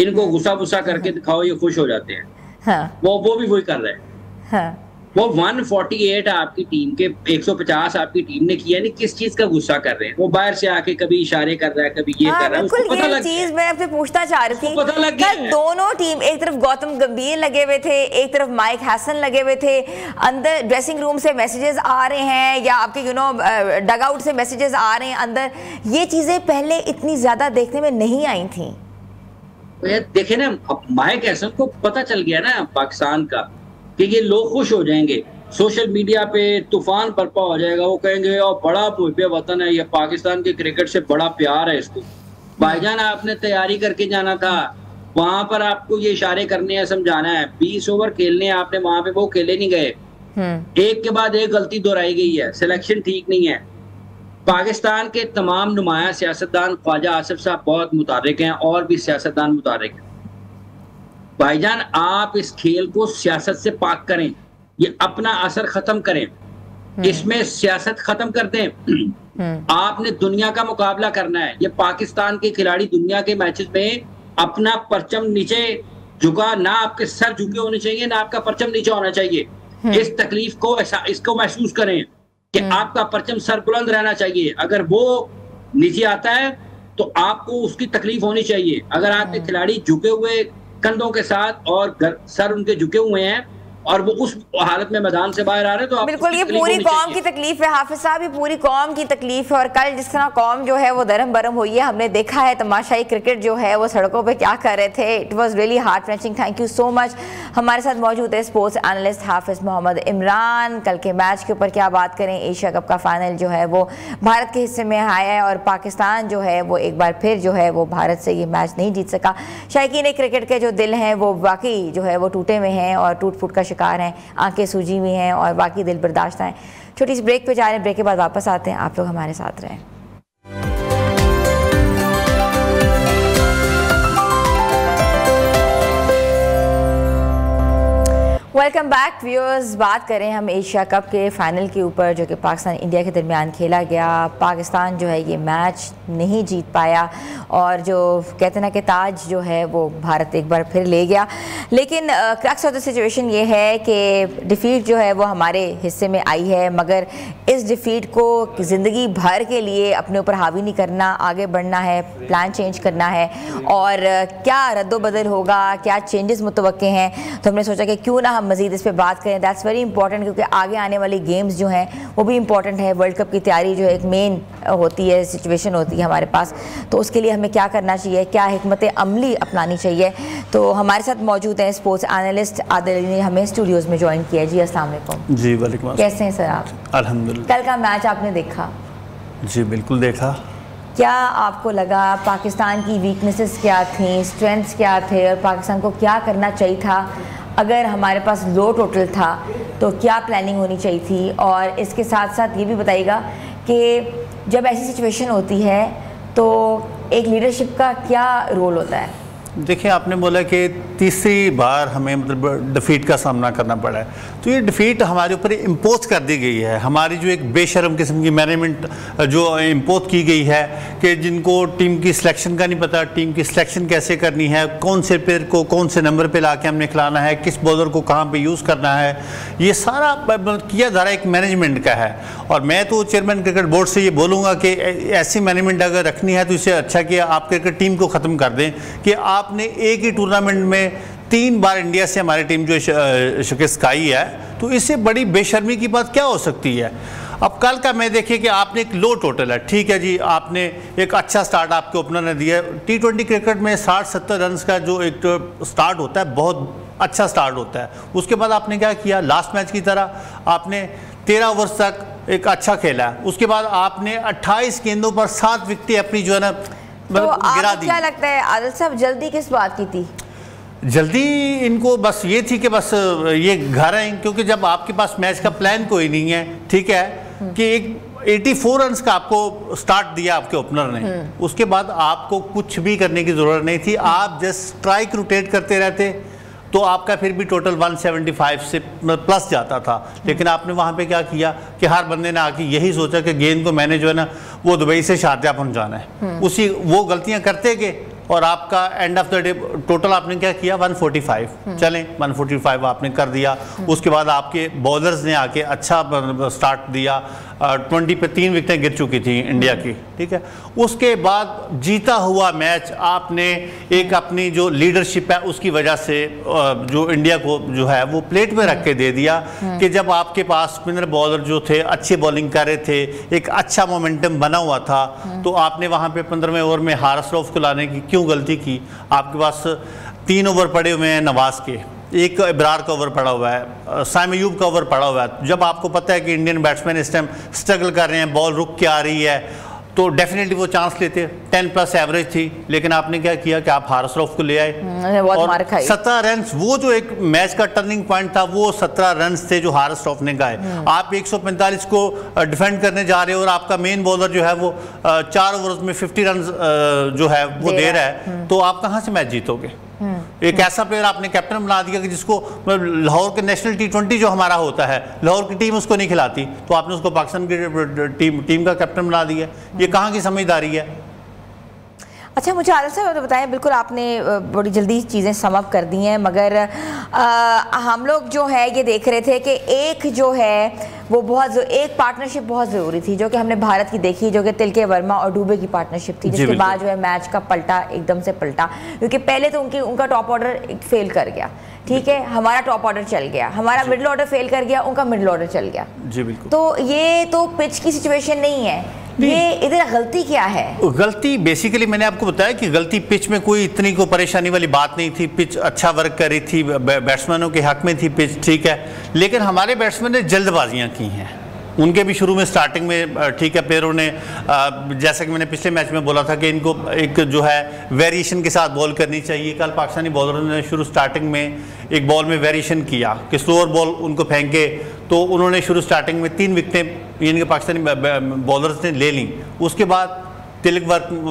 इनको गुस्सा करके दिखाओ, ये खुश हो जाते हैं। हाँ। वो भी वही कर रहे हैं। हाँ। वो 148 आपकी टीम के 150 आपकी टीम ने किया, नहीं किस चीज का गुस्सा कर रहे हैं? वो बाहर से आके कभी इशारे कर रहा है, कभी ये कर रहा है। उसको पता लग चीज मैं आपसे पूछना चाह रही थी, पता लग गया दोनों टीम, एक तरफ गौतम गंभीर लगे हुए थे, एक तरफ माइक हैसन लगे हुए थे, अंदर ड्रेसिंग रूम से मैसेजेस आ रहे हैं या आपके डग आउट से मैसेजेस आ रहे हैं अंदर, ये चीजें पहले इतनी ज्यादा देखने में नहीं आई थी। देखे ना, माइक हैसन को पता चल गया ना पाकिस्तान का कि ये लोग खुश हो जाएंगे, सोशल मीडिया पे तूफान बर्पा हो जाएगा, वो कहेंगे और बड़ा मुहब्बे वतन है ये, पाकिस्तान के क्रिकेट से बड़ा प्यार है इसको। भाईजान आपने तैयारी करके जाना था, वहां पर आपको ये इशारे करने हैं, समझाना है, 20 ओवर खेलने हैं आपने वहां पे, वो खेले नहीं गए। एक के बाद एक गलती दोहराई गई है, सिलेक्शन ठीक नहीं है। पाकिस्तान के तमाम नुमाया सियासतदान, ख्वाजा आसिफ साहब बहुत मुतारिक हैं और भी सियासतदान मुतारिक हैं। भाईजान आप इस खेल को सियासत से पाक करें, ये अपना असर खत्म करें। इसमें सियासत खत्म कर दें। आपने दुनिया का मुकाबला करना है। ये पाकिस्तान के खिलाड़ी दुनिया के मैचेस में अपना परचम नीचे झुका, ना आपके सर झुके होने चाहिए, ना आपका परचम नीचे होना चाहिए। इस तकलीफ को इसको महसूस करें कि आपका परचम सर बुलंद रहना चाहिए। अगर वो नीचे आता है तो आपको उसकी तकलीफ होनी चाहिए। अगर आपके खिलाड़ी झुके हुए कंधों के साथ और सर उनके झुके हुए हैं और वो उस हालत में मैदान से बाहर आ रहे हैं, तो बिल्कुल ये पूरी कौम की तकलीफ है हाफिज साहब, ये पूरी कौम की तकलीफ है। और कल जिस तरह कौम जो है वो दरम बरम हुई है, हमने देखा है तमाशाई क्रिकेट जो है वो सड़कों पे क्या कर रहे थे। It was really heart wrenching. Thank you so much. हमारे साथ मौजूद है स्पोर्ट्स एनालिस्ट हाफिज मोहम्मद इमरान। कल के मैच के ऊपर क्या बात करें। एशिया कप का फाइनल जो है वो भारत के हिस्से में आया है और पाकिस्तान जो है वो एक बार फिर जो है वो भारत से ये मैच नहीं जीत सका। शायकीन क्रिकेट के जो दिल हैं वो वाकई जो है वो टूटे हुए हैं और टूट फूट का शिकार हैं, आंखें सूजी हुई हैं और बाकी दिल बर्दाश्त हैं। छोटी सी ब्रेक पे जा रहे हैं, ब्रेक के बाद वापस आते हैं। आप लोग हमारे साथ रहें। Welcome back viewers. बात करें हम एशिया कप के फाइनल के ऊपर जो कि पाकिस्तान इंडिया के दरमियान खेला गया। पाकिस्तान जो है ये मैच नहीं जीत पाया और जो कहते हैं ना कि ताज जो है वो भारत एक बार फिर ले गया। लेकिन क्रक्स ऑफ द सिचुएशन ये है कि डिफ़ीट जो है वो हमारे हिस्से में आई है, मगर इस डिफ़ीट को ज़िंदगी भर के लिए अपने ऊपर हावी नहीं करना, आगे बढ़ना है, प्लान चेंज करना है। और क्या रद्दोबदल होगा, क्या चेंजेस मुतवक्के हैं, तो हमने सोचा कि क्यों ना हम मज़ीद इस पर बात करें। दैट्स वेरी इंपॉर्टेंट, क्योंकि आगे आने वाली गेम्स जो हैं वो भी इंपॉर्टेंट है। वर्ल्ड कप की तैयारी जो है एक मेन होती है, सिचुएशन होती है हमारे पास, तो उसके लिए हमें क्या करना चाहिए, क्या हिकमत अमली अपनानी चाहिए। तो हमारे साथ मौजूद हैं स्पोर्ट्स एनालिस्ट आदिल अली ने हमें स्टूडियोज़ में ज्वाइन किया। जी अस्सलाम वालेकुम। जी वालेकुम। कैसे हैं सर आप? अल्हम्दुलिल्लाह। कल का मैच आपने देखा? जी बिल्कुल देखा। क्या आपको लगा पाकिस्तान की वीकनेसेस क्या थी, स्ट्रेंथ्स क्या थे और पाकिस्तान को क्या करना चाहिए था? अगर हमारे पास लो टोटल था तो क्या प्लानिंग होनी चाहिए थी? और इसके साथ साथ ये भी बताइएगा कि जब ऐसी सिचुएशन होती है तो एक लीडरशिप का क्या रोल होता है? देखिए आपने बोला कि तीसरी बार हमें मतलब डिफ़ीट का सामना करना पड़ा है, तो ये डिफ़ीट हमारे ऊपर इम्पोज कर दी गई है। हमारी जो एक बेशर्म किस्म की मैनेजमेंट जो इम्पोज की गई है कि जिनको टीम की सिलेक्शन का नहीं पता, टीम की सिलेक्शन कैसे करनी है, कौन से प्लेयर को कौन से नंबर पे लाके हमने खिलाना है, किस बॉलर को कहाँ पे यूज़ करना है, ये सारा किया जा रहा एक मैनेजमेंट का है। और मैं तो चेयरमैन क्रिकेट बोर्ड से ये बोलूँगा कि ऐसी मैनेजमेंट अगर रखनी है तो इससे अच्छा कि आप क्रिकेट टीम को ख़त्म कर दें कि आपने एक ही टूर्नामेंट में 3 बार इंडिया से हमारी टीम जो शिकस्त खाई है, तो इससे बड़ी बेशर्मी की बात क्या हो सकती है। अब कल का मैं देखिए कि आपने एक लो टोटल है, ठीक है जी, आपने एक अच्छा स्टार्ट आपके ओपनर ने दिया। T20 क्रिकेट में 60-70 रन का जो एक स्टार्ट होता है बहुत अच्छा स्टार्ट होता है। उसके बाद आपने क्या किया, लास्ट मैच की तरह आपने 13 ओवर्स तक एक अच्छा खेला है। उसके बाद आपने 28 गेंदों पर 7 विकेटें अपनी जो है ना तो गिरा दी। क्या लगता है आदिल साहब जल्दी किस बात की थी? जल्दी इनको बस ये थी कि बस ये घर आए, क्योंकि जब आपके पास मैच का प्लान कोई नहीं है, ठीक है, कि एक 84 रन का आपको स्टार्ट दिया आपके ओपनर ने, उसके बाद आपको कुछ भी करने की ज़रूरत नहीं थी। आप जस्ट स्ट्राइक रोटेट करते रहते तो आपका फिर भी टोटल 175 से प्लस जाता था। लेकिन आपने वहाँ पे क्या किया कि हर बंदे ने आके यही सोचा कि गेंद को मैंने जो है ना वो दुबई से शारजाह पहुँचाना है, उसी वो गलतियाँ करते गए और आपका end of the day total आपने क्या किया 145, चलें 145 आपने कर दिया। उसके बाद आपके बॉलर्स ने आके अच्छा स्टार्ट दिया, 20 पे 3 विकेटें गिर चुकी थी इंडिया की, ठीक है। उसके बाद जीता हुआ मैच आपने एक अपनी जो लीडरशिप है उसकी वजह से जो इंडिया को जो है वो प्लेट में रख के दे दिया कि जब आपके पास स्पिनर बॉलर जो थे अच्छी बॉलिंग कर रहे थे, एक अच्छा मोमेंटम बना हुआ था, तो आपने वहाँ पे 15वें ओवर में हारिस रऊफ को लाने की क्यों गलती की? आपके पास 3 ओवर पड़े हुए हैं नवाज के, एक इब्रार का ओवर पड़ा हुआ है, साइम अयूब का ओवर पड़ा हुआ है। जब आपको पता है कि इंडियन बैट्समैन इस टाइम स्ट्रगल कर रहे हैं, बॉल रुक के आ रही है, तो डेफिनेटली वो चांस लेते। 10+ एवरेज थी, लेकिन आपने क्या किया कि आप हारिस रऊफ को ले आए और 17 रन, वो जो एक मैच का टर्निंग पॉइंट था वो 17 रन थे जो हारिस रऊफ ने गाए। आप 145 को डिफेंड करने जा रहे हो और आपका मेन बॉलर जो है वो 4 ओवर्स में 50 रन जो है वो दे रहा है, तो आप कहाँ से मैच जीतोगे? एक ऐसा प्लेयर आपने कैप्टन बना दिया कि जिसको लाहौर के नेशनल T20 जो हमारा होता है, लाहौर की टीम उसको नहीं खिलाती, तो आपने उसको पाकिस्तान की टीम का कैप्टन बना दिया। ये कहाँ की समझदारी है? अच्छा, मुझे आदत से तो बताएं, बिल्कुल आपने बड़ी जल्दी चीज़ें समअप कर दी हैं, मगर हम लोग जो है ये देख रहे थे कि एक जो है वो एक पार्टनरशिप बहुत ज़रूरी थी जो कि हमने भारत की देखी, जो कि तिलके वर्मा और डुबे की पार्टनरशिप थी, जिसके बाद जो है मैच का पलटा एकदम से पलटा, क्योंकि पहले तो उनका टॉप ऑर्डर फेल कर गया, ठीक है, हमारा टॉप ऑर्डर चल गया, हमारा मिडिल ऑर्डर फेल कर गया, उनका मिडिल ऑर्डर चल गया। जी बिल्कुल। तो ये तो पिच की सिचुएशन नहीं है, ये इधर गलती क्या है? गलती बेसिकली मैंने आपको बताया कि गलती पिच में कोई इतनी को परेशानी वाली बात नहीं थी, पिच अच्छा वर्क कर रही थी, बैट्समैनों के हक में थी पिच, ठीक है, लेकिन हमारे बैट्समैन ने जल्दबाजियां की हैं। उनके भी शुरू में स्टार्टिंग में ठीक है, प्लेयरों ने जैसा कि मैंने पिछले मैच में बोला था कि इनको एक जो है वेरिएशन के साथ बॉल करनी चाहिए। कल पाकिस्तानी बॉलरों ने शुरू स्टार्टिंग में एक बॉल में वेरिएशन किया कि स्लोअर बॉल उनको फेंके, तो उन्होंने शुरू स्टार्टिंग में 3 विकेटें इनके पाकिस्तानी बॉलर्स ने ले ली। उसके बाद तिलक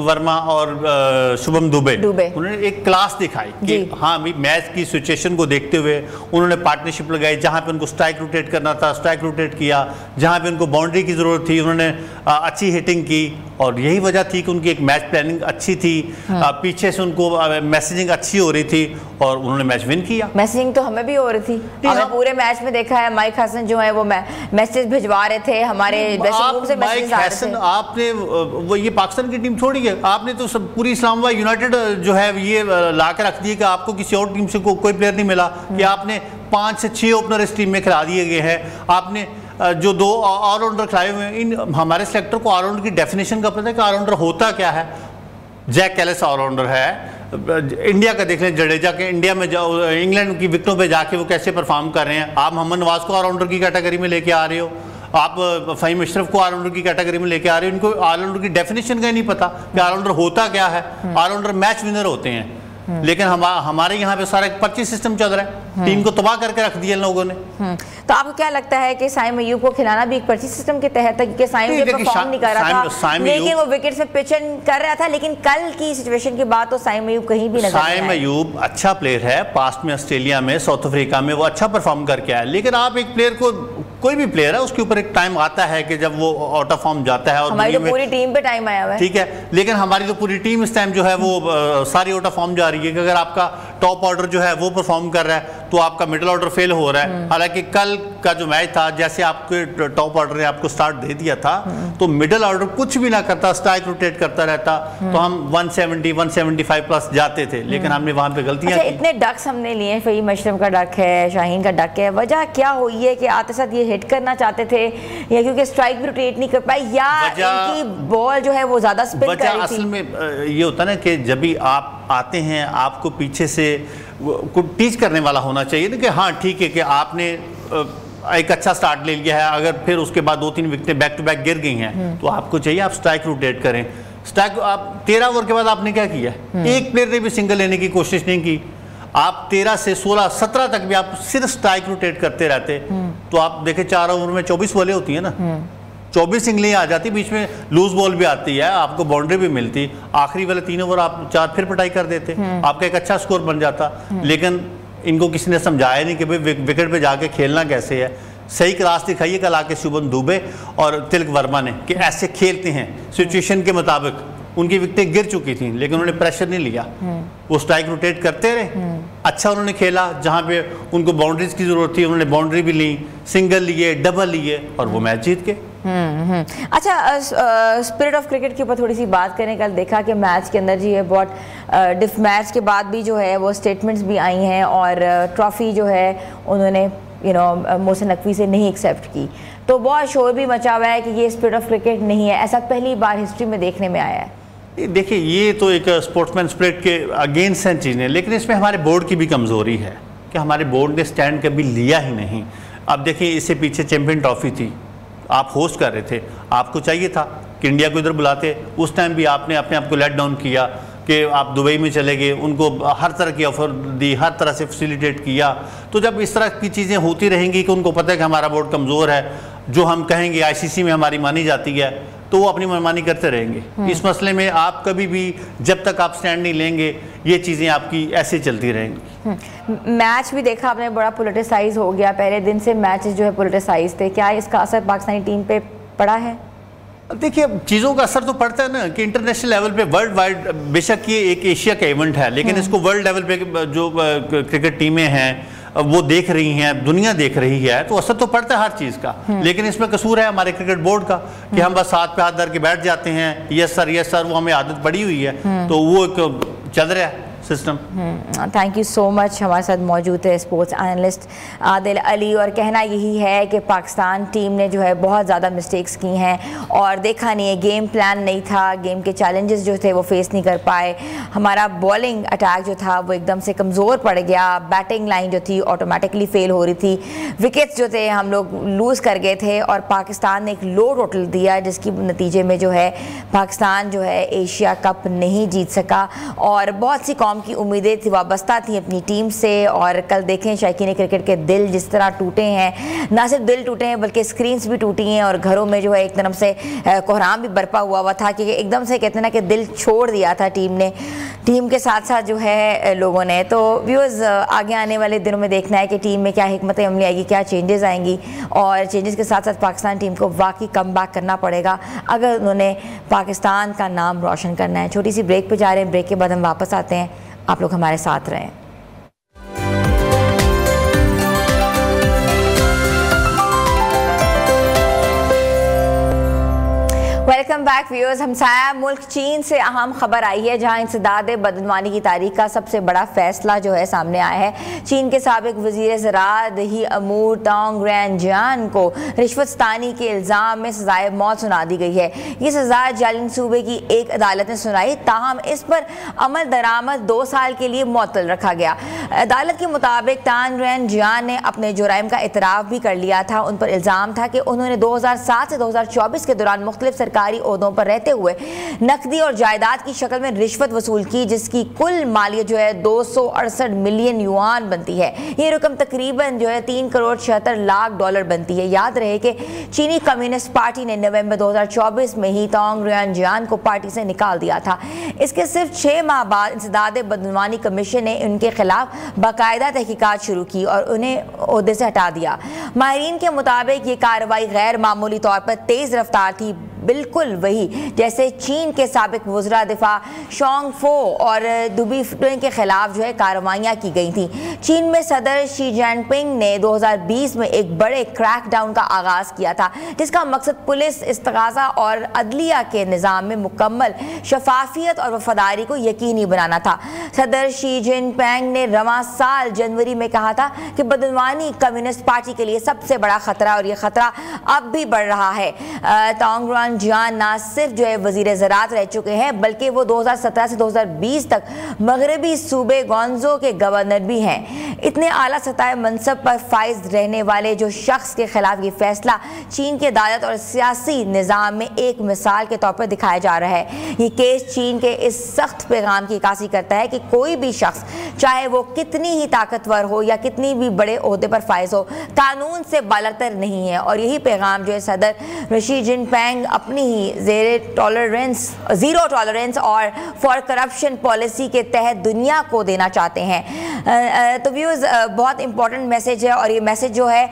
वर्मा और शुभम दुबे उन्होंने एक क्लास दिखाई कि हाँ भी मैच की सिचुएशन को देखते हुए उन्होंने पार्टनरशिप लगाई, जहाँ पे उनको स्ट्राइक रोटेट करना था स्ट्राइक रोटेट किया, जहाँ पे उनको बाउंड्री की ज़रूरत थी उन्होंने अच्छी हिटिंग की, और यही वजह थी कि उनकी एक मैच प्लानिंग अच्छी थी, पीछे से उनको मैसेजिंग अच्छी हो रही थी और उन्होंने मैच विन किया। मैसेजिंग तो हमें भी हो रही थी, हमने पूरे मैच में देखा है माइक हसन जो है वो मैसेज भिजवा रहे थे हमारे ड्रेसिंग रूम से, मैसेज आ रहे थे। आपने वो ये पाकिस्तान की टीम छोड़ी है, आपने तो सब पूरी इस्लामाबाद यूनाइटेड जो है ये ला के रख दी कि आपको किसी और टीम से कोई प्लेयर नहीं मिला, कि आपने 5 से 6 ओपनर इस टीम में खिला दिए गए हैं, आपने जो 2 ऑलराउंडर खिलाए हुए हैं। इन हमारे सेलेक्टर को ऑलराउंडर की डेफिनेशन का पता है कि ऑलराउंडर होता क्या है। जैक कैलिस ऑलराउंडर है, इंडिया का देख लें, जडेजा के इंडिया में जाओ, इंग्लैंड की विकेटों पे जाके वो कैसे परफॉर्म कर रहे हैं। आप मोहम्मद नवाज को ऑलराउंडर की कैटेगरी में लेके आ रहे हो, आप फ़हीम अशरफ को ऑलराउंडर की कैटेगरी में लेके आ रहे हो। इनको ऑलराउंडर की डेफिनेशन का ही नहीं पता कि ऑलराउंडर होता क्या है। ऑलराउंडर मैच विनर होते हैं, लेकिन हमारे यहाँ पे सारा एक पर्ची सिस्टम चल रहा है, टीम को तबाह करके रख दिया लोगों ने। तो आपको क्या लगता है कि साइम अय्यूब को खिलाना भी एक पर्ची सिस्टम के तहत है, क्योंकि साइम जो परफॉर्म नहीं कर रहा था, लेकिन वो विकेट्स में पिच कर रहा था, लेकिन कल की सिचुएशन के बाद तो साइम अय्यूब कहीं भी नजर नहीं आया। साइम अय्यूब अच्छा प्लेयर है, पास्ट में ऑस्ट्रेलिया में साउथ अफ्रीका में वो अच्छा परफॉर्म करके आया, लेकिन आप एक प्लेयर को, कोई भी प्लेयर है उसके ऊपर एक टाइम आता है कि जब वो आउट ऑफ फॉर्म जाता है, और हमारी तो पूरी टीम पे टाइम आया हुआ है, ठीक है, लेकिन हमारी तो पूरी टीम इस टाइम जो है वो सारी आउट ऑफ फॉर्म जा रही है कि अगर आपका टॉप ऑर्डर जो है वो परफॉर्म कर रहा है तो आपका मिडिल ऑर्डर फेल हो रहा है। हालांकि कल का जो मैच था, जैसे आपके टॉप ऑर्डर ने आपको स्टार्ट दे दिया था, तो मिडिल ऑर्डर कुछ भी ना करता, स्ट्राइक रोटेट करता रहता, तो हम 170 175 प्लस जाते थे, लेकिन हमने वहां पे गलतियां की। इतने डक्स हमने लिए, फ़हीम अशरफ का डक है, शाहीन का डक है, वजह क्या हुई है कि आते साथ ये हिट करना चाहते थे, या क्योंकि स्ट्राइक भी रोटेट नहीं कर पाए, या इनकी बॉल जो है वो ज्यादा स्पिन कर रही थी? असल में ये होता है ना कि जब भी आप आते हैं आपको पीछे से को टीच करने वाला होना चाहिए ना, कि हाँ ठीक है कि आपने एक अच्छा स्टार्ट ले लिया है, अगर फिर उसके बाद 2-3 विकेटें बैक टू बैक गिर गई हैं तो आपको चाहिए आप स्ट्राइक रोटेट करें। स्ट्राइक आप 13 ओवर के बाद आपने क्या किया, एक प्लेयर ने भी सिंगल लेने की कोशिश नहीं की, आप 13 से 16 17 तक भी आप सिर्फ स्ट्राइक रोटेट करते रहते, तो आप देखें 4 ओवर में 24 बॉलें होती है ना, 24 सिंगलें आ जाती, बीच में लूज बॉल भी आती है, आपको बाउंड्री भी मिलती, आखिरी वाले 3 ओवर आप 4 फिर पिटाई कर देते, आपका एक अच्छा स्कोर बन जाता। लेकिन इनको किसी ने समझाया नहीं कि भाई विकेट पे जाके खेलना कैसे है। सही क्लास दिखाइए कल आके शुभम दुबे और तिलक वर्मा ने कि ऐसे खेलते हैं, सिचुएशन के मुताबिक। उनकी विकेटें गिर चुकी थी लेकिन उन्होंने प्रेशर नहीं लिया, वो स्ट्राइक रोटेट करते रहे, अच्छा उन्होंने खेला, जहाँ पे उनको बाउंड्रीज की जरूरत थी उन्होंने बाउंड्री भी ली, सिंगल लिए, डबल लिए, और वो मैच जीत के। अच्छा, स्पिरिट ऑफ क्रिकेट के ऊपर थोड़ी सी बात करें। कल देखा कि मैच के अंदर जी है बहुत मैच के बाद भी जो है वो स्टेटमेंट्स भी आई हैं, और ट्रॉफी जो है उन्होंने मोहसिन नकवी से नहीं एक्सेप्ट की, तो बहुत शोर भी मचा हुआ है कि ये स्पिरिट ऑफ क्रिकेट नहीं है, ऐसा पहली बार हिस्ट्री में देखने में आया है। देखिए ये तो एक स्पोर्ट्समैन स्पिरिट के अगेंस्ट हैं चीज़ें, लेकिन इसमें हमारे बोर्ड की भी कमज़ोरी है कि हमारे बोर्ड ने स्टैंड कभी लिया ही नहीं। अब देखिए इससे पीछे चैंपियन ट्रॉफी थी, आप होस्ट कर रहे थे, आपको चाहिए था कि इंडिया को इधर बुलाते, उस टाइम भी आपने अपने आप को लेट डाउन किया कि आप दुबई में चले गए, उनको हर तरह की ऑफ़र दी, हर तरह से फैसिलिटेट किया। तो जब इस तरह की चीज़ें होती रहेंगी कि उनको पता है कि हमारा बोर्ड कमज़ोर है, जो हम कहेंगे ICC में हमारी मानी जाती है, तो वो अपनी मनमानी करते रहेंगे। इस मसले में आप कभी भी जब तक आप स्टैंड नहीं लेंगे, ये चीज़ें आपकी ऐसे चलती रहेंगी। मैच भी देखा आपने बड़ा पोलिटिसाइज हो गया, पहले दिन से मैचेस जो है पोलिटिसाइज थे, क्या इसका असर पाकिस्तानी टीम पे पड़ा है? देखिए, चीज़ों का असर तो पड़ता है ना कि इंटरनेशनल लेवल पे वर्ल्ड वाइड, बेशक ये एक एशिया का इवेंट है, लेकिन इसको वर्ल्ड लेवल पे जो क्रिकेट टीमें हैं वो देख रही हैं, दुनिया देख रही है, तो असर तो पड़ता है हर चीज़ का। लेकिन इसमें कसूर है हमारे क्रिकेट बोर्ड का कि हम बस हाथ पे हाथ धर के बैठ जाते हैं, यस सर, वो हमें आदत पड़ी हुई है, तो वो एक चल रहा है system. Thank you so much. हमारे साथ मौजूद है स्पोर्ट्स एनालिस्ट आदिल अली, और कहना यही है कि पाकिस्तान टीम ने जो है बहुत ज़्यादा मिस्टेक्स की हैं और देखा नहीं है, गेम प्लान नहीं था, गेम के चैलेंजेस जो थे वो फेस नहीं कर पाए, हमारा बॉलिंग अटैक जो था वो एकदम से कमज़ोर पड़ गया, बैटिंग लाइन जो थी ऑटोमेटिकली फेल हो रही थी, विकेट्स जो थे हम लोग लूज़ कर गए थे और पाकिस्तान ने एक लो टोटल दिया, जिसकी नतीजे में जो है पाकिस्तान जो है एशिया कप नहीं जीत सका। और बहुत सी कौम की उम्मीदें थी, वाबस्ता थी अपनी टीम से, और कल देखें शायकीन क्रिकेट के दिल जिस तरह टूटे हैं, ना सिर्फ दिल टूटे हैं बल्कि स्क्रीन्स भी टूटी हैं और घरों में जो है एक तरफ से कोहराम भी बरपा हुआ था कि एकदम से कहते हैं ना कि दिल छोड़ दिया था टीम ने, टीम के साथ साथ जो है लोगों ने। तो व्यूअर्स, आगे आने वाले दिनों में देखना है कि टीम में क्या हिकमत अमली आएगी, क्या चेंजेस आएंगी, और चेंजेस के साथ साथ पाकिस्तान टीम को वाकई कम बैक करना पड़ेगा अगर उन्होंने पाकिस्तान का नाम रोशन करना है। छोटी सी ब्रेक पर जा रहे हैं, ब्रेक के बाद हम वापस आते हैं, आप लोग हमारे साथ रहें। Welcome back viewers. हमसाया मुल्क चीन से अहम खबर आई है, जहां इंसदाद बदनवानी की तारीख का सबसे बड़ा फैसला जो है सामने आया है। चीन के साबिक वजीर ज़राअत ही अमूर तोंग रेनजियान को रिश्वतस्तानी के इल्ज़ाम में सजाए मौत सुना दी गई है। ये सजा जालिन सूबे की एक अदालत ने सुनाई, ताहम इस पर अमल दरामद 2 साल के लिए मुअत्तल रखा गया। अदालत के मुताबिक तांग रेनजियान ने अपने जुराइम का इतराफ़ भी कर लिया था। उन पर इल्ज़ाम था कि उन्होंने 2007 से 2024 के दौरान मुख्तलिफ सरकारी ओहदों पर रहते हुए नकदी और जायदाद की शक्ल में रिश्वत वसूल की, जिसकी कुल मालियत जो है 268 मिलियन युआन बनती है। ये रकम तकरीबन जो है 3 करोड़ 76 लाख डॉलर बनती है। याद रहे कि चीनी कम्युनिस्ट पार्टी ने नवंबर 2024 में ही तोंग रेनजियान को पार्टी से निकाल दिया था। इसके सिर्फ 6 माह बाद इंसदाद बदनवानी कमीशन ने उनके खिलाफ बाकायदा तहकीकात शुरू की और उन्हें ओहदे से हटा दिया। माहिरीन के मुताबिक ये कार्रवाई गैर मामूली तौर पर तेज रफ्तार थी, बिल्कुल वही जैसे चीन के साबिक वज़रा दिफा शोंग फो और दुबी के खिलाफ जो है कार्रवाइयाँ की गई थी। चीन में सदर शी जिनपिंग ने 2020 में एक बड़े क्रैकडाउन का आगाज़ किया था, जिसका मकसद पुलिस, इस्तग़ासा और अदलिया के निज़ाम में मुकम्मल शफाफियत और वफादारी को यकीनी बनाना था। सदर शी जिनपिंग ने रवां साल जनवरी में कहा था कि बदनवानी कम्युनिस्ट पार्टी के लिए सबसे बड़ा खतरा, और यह खतरा अब भी बढ़ रहा है। तोंग रेनजियान ना सिर्फ जो है वजीर ज़राअत रह चुके हैं, बल्कि वो 2017 से 2020 तक मगरबी सूबे गॉन्जो के गवर्नर भी हैं। इतने आला सतह मनसब पर फाइज रहने वाले जो शख्स के खिलाफ ये फैसला चीन की अदालत और सियासी निज़ाम में एक मिसाल के तौर पर दिखाया जा रहा है। ये केस चीन के इस सख्त पैगाम की अक्कासी करता है कि कोई भी शख्स, चाहे वो कितनी ही ताकतवर हो या कितनी भी बड़े ओहदे पर फाइज हो, कानून से बालतर नहीं है। और यही पैगाम जो है सदर शी जिनपिंग अपनी ही जीरो टॉलरेंस और फॉर करप्शन पॉलिसी के तहत दुनिया को देना चाहते हैं। तो व्यूज़, बहुत इंपॉर्टेंट मैसेज है और ये मैसेज जो है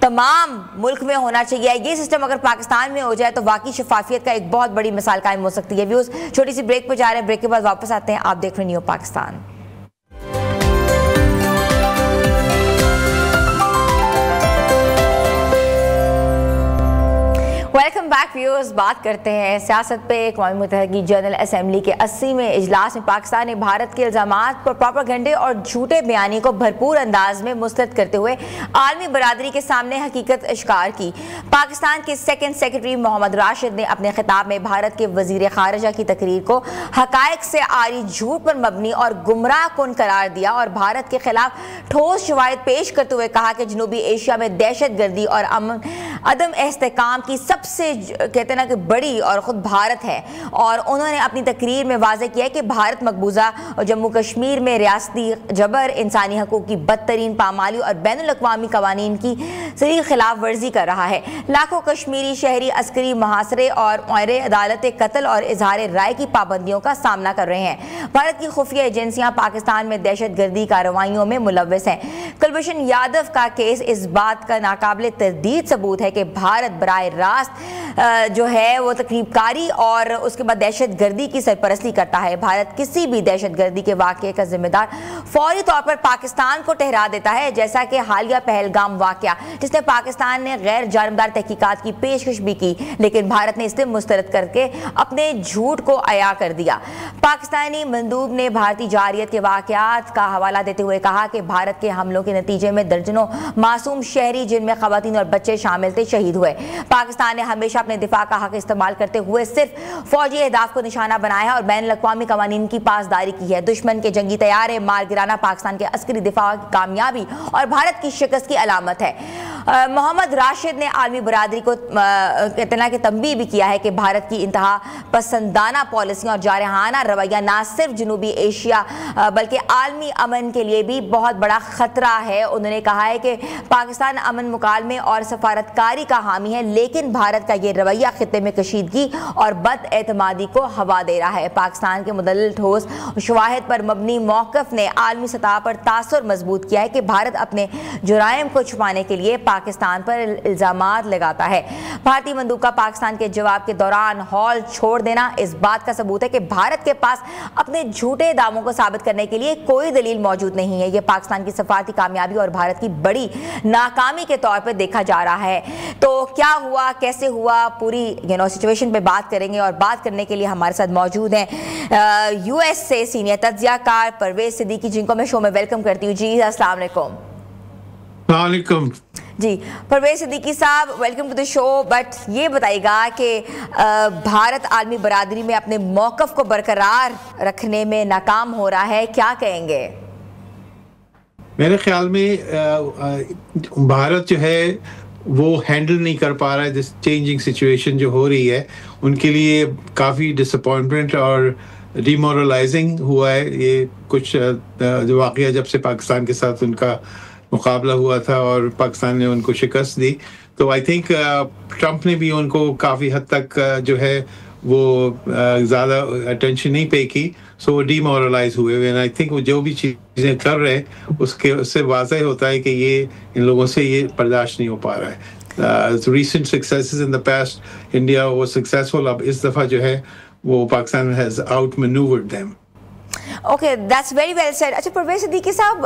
तमाम मुल्क में होना चाहिए। ये सिस्टम अगर पाकिस्तान में हो जाए तो वाकई शफाफियत का एक बहुत बड़ी मिसाल कायम हो सकती है। व्यूज़, छोटी सी ब्रेक पर जा रहे हैं, ब्रेक के बाद वापस आते हैं। आप देख रहे हैं new Pakistan. Welcome back viewers. बात करते हैं सियासत पे। अक़वाम मुत्तहिदा की जनरल असम्बली के 80वें इजलास में पाकिस्तान ने भारत के इल्ज़ामात पर प्रोपेगेंडे और झूठे बयानी को भरपूर अंदाज में मुस्तरद करते हुए आलमी बरादरी के सामने हकीकत इश्कार की। पाकिस्तान के सेकंड सेक्रेटरी मोहम्मद राशिद ने अपने खिताब में भारत के वजीर खारजा की तकरीर को हकायक से आरी झूठ पर मबनी और गुमराह कुन करार दिया और भारत के खिलाफ ठोस शवाहिद पेश करते हुए कहा कि जनूबी एशिया में दहशत गर्दी और अदम इस्तेहकाम की सबसे कहते हैं ना कि बड़ी और ख़ुद भारत है। और उन्होंने अपनी तकरीर में वाज़ेह किया है कि भारत मकबूजा और जम्मू कश्मीर में रियासती जबर, इंसानी हकूक़ की बदतरीन पामाली और बैनुल-अक़वामी क़वानीन की सरी खिलाफ वर्जी कर रहा है। लाखों कश्मीरी शहरी अस्करी मुहासरे और अदालत कत्ल और इजहार राय की पाबंदियों का सामना कर रहे हैं। भारत की खुफिया एजेंसियां पाकिस्तान में दहशतगर्दी कार्रवाइयों में मुलव्वस हैं। कुलभूषण यादव का केस इस बात का नाकाबिले तरदीद सबूत है कि भारत बराह रास्त जो है वो तकरीबकारी और उसके बाद दहशतगर्दी की सरपरस्ती करता है। भारत किसी भी दहशतगर्दी के वाक़े का जिम्मेदार फौरी तौर पर पाकिस्तान को ठहरा देता है, जैसा कि हालिया पहलगाम वाक़या जिसने पाकिस्तान ने गैर जानबदार तहकीकात की पेशकश भी की, लेकिन भारत ने इसे मुस्तरद करके अपने झूठ को अया कर दिया। पाकिस्तानी मंदूब ने भारतीय जारियत के वाक़यात का हवाला देते हुए कहा कि भारत के हमलों के नतीजे में दर्जनों मासूम शहरी, जिनमें ख़वातीन और बच्चे शामिल थे, शहीद हुए। पाकिस्तान ने हमेशा अपने दिफा का हक इस्तेमाल करते हुए सिर्फ फौजी अहदाफ को निशाना बनाया है और बैनुल-अक़वामी क़वानीन की पासदारी की है। दुश्मन के जंगी तैयारे मार गिराना पाकिस्तान के अस्करी दिफा की कामयाबी और भारत की शिकस्त की अलामत है। मोहम्मद राशिद ने आलमी बरादरी को इतना कि तंबीह भी किया है कि भारत की इंतहा पसंदाना पॉलिसियाँ और जारहाना रवैया न सिर्फ जनूबी एशिया बल्कि आलमी अमन के लिए भी बहुत बड़ा खतरा है। उन्होंने कहा है कि पाकिस्तान अमन मुकालमे और सफारतकारी का हामी है, लेकिन भारत का ये रवैया खित्ते में कशीदगी और बदएतमादी को हवा दे रहा है। पाकिस्तान के मुदल्लिल ठोस शवाहिद पर मबनी मौक़िफ़ ने आलमी सतह पर तासुर मजबूत किया है कि भारत अपने जुराइम को छुपाने के लिए पाकिस्तान पर इल्ज़ामात लगाता है। भारतीय मंदूब का पाकिस्तान के जवाब के दौरान हॉल छोड़ देना इस बात का सबूत है कि भारत के पास अपने झूठे दावों को साबित करने के लिए कोई दलील मौजूद नहीं है। यह पाकिस्तान की सफारती कामयाबी और भारत की बड़ी नाकामी के तौर पर देखा जा रहा है। तो क्या हुआ, कैसे हुआ, पूरी सिचुएशन पे बात करेंगे और बात करने के लिए हमारे साथ मौजूद हैं यूएस से सीनियर तज्ज़ियाकार परवेज सिद्दीकी, जिनको मैं शो में वेलकम करती हूँ। जी अस्सलाम वालेकुम। जी परवेज सिद्दीकी साहब, welcome to the show. But ये बताइएगा कि भारत आलमी बरादरी में अपने मौक़िफ़ को बरकरार रखने में नाकाम हो रहा है, क्या कहेंगे? मेरे ख्याल में भारत जो है वो हैंडल नहीं कर पा रहा है दिस चेंजिंग सिचुएशन जो हो रही है। उनके लिए काफ़ी डिसअपॉइंटमेंट और डिमोरलाइजिंग हुआ है। ये कुछ जो वाक़या जब से पाकिस्तान के साथ उनका मुकाबला हुआ था और पाकिस्तान ने उनको शिकस्त दी, तो आई थिंक ट्रंप ने भी उनको काफ़ी हद तक जो है वो ज़्यादा अटेंशन नहीं पे की, सो वो डीमोरलाइज हुए। एंड आई थिंक वो जो भी चीज़ें कर रहे हैं उससे वाज़ह होता है कि ये इन लोगों से ये बर्दाश्त नहीं हो पा रहा है। Recent successes in the past, India वो सक्सेसफुल, अब इस दफ़ा जो है वो Pakistan has out manoeuvred them. Okay, that's very well said. अच्छा परवेज सिद्दीकी साहब,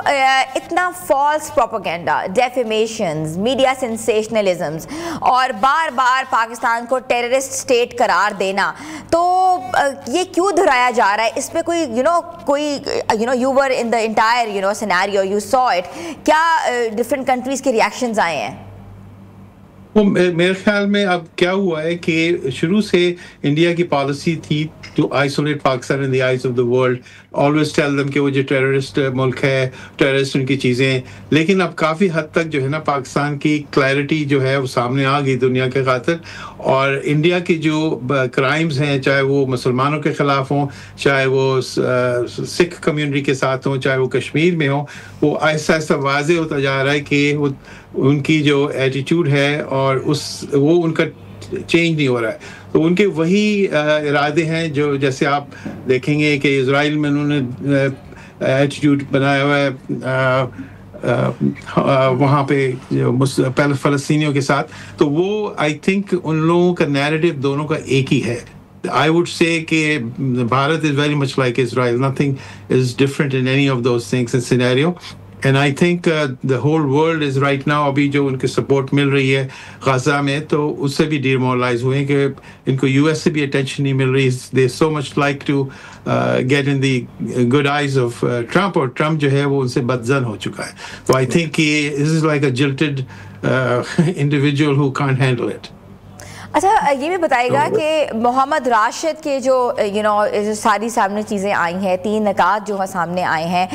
इतना false propaganda, defamations, media sensationalisms और बार बार पाकिस्तान को टेररिस्ट स्टेट करार देना, तो ये क्यों दोहराया जा रहा है? इस पे कोई you were in the entire scenario, you saw it, क्या डिफरेंट कंट्रीज के रिएक्शंस आए हैं? मेरे ख्याल में अब क्या हुआ है कि शुरू से इंडिया की पॉलिसी थी to isolate Pakistan in the eyes of the world, always tell them कि वो जो टेररिस्ट मुल्क है, टेररिस्ट उनकी चीज़ें। लेकिन अब काफ़ी हद तक जो है ना पाकिस्तान की क्लैरिटी जो है वो सामने आ गई दुनिया के खातिर, और इंडिया की जो क्राइम्स हैं, चाहे वो मुसलमानों के ख़िलाफ़ हों, चाहे वो सिख कम्युनिटी के साथ हों, चाहे वो कश्मीर में हो, वो आहिस्ता आहिस्ता वाज़ेह होता जा रहा है कि वो उनकी जो एटीट्यूड है और वो उनका चेंज नहीं हो रहा है। तो उनके वही इरादे हैं जो जैसे आप देखेंगे कि इजराइल में उन्होंने एटीट्यूड बनाया हुआ है वहाँ पे फ़लस्तीनियों के साथ, तो वो आई थिंक उन लोगों का नैरेटिव दोनों का एक ही है। I would say कि Bharat is very much like Israel. Nothing is different in any of those things and scenario. And I think the whole world is right now, अभी जो उनकी सपोर्ट मिल रही है गाज़ा में, तो उससे भी डिमोरलाइज हुए कि इनको यूएस से भी अटेंशन नहीं मिल रही। They so much like to get in the good eyes of Trump, और ट्रम्प जो है वो उनसे बदज़न हो चुका है। तो I think this is like a jilted individual who can't handle it. अच्छा ये भी बताएगा कि मोहम्मद राशिद के जो सारी सामने चीज़ें आई हैं, 3 निकात जो है सामने आए हैं,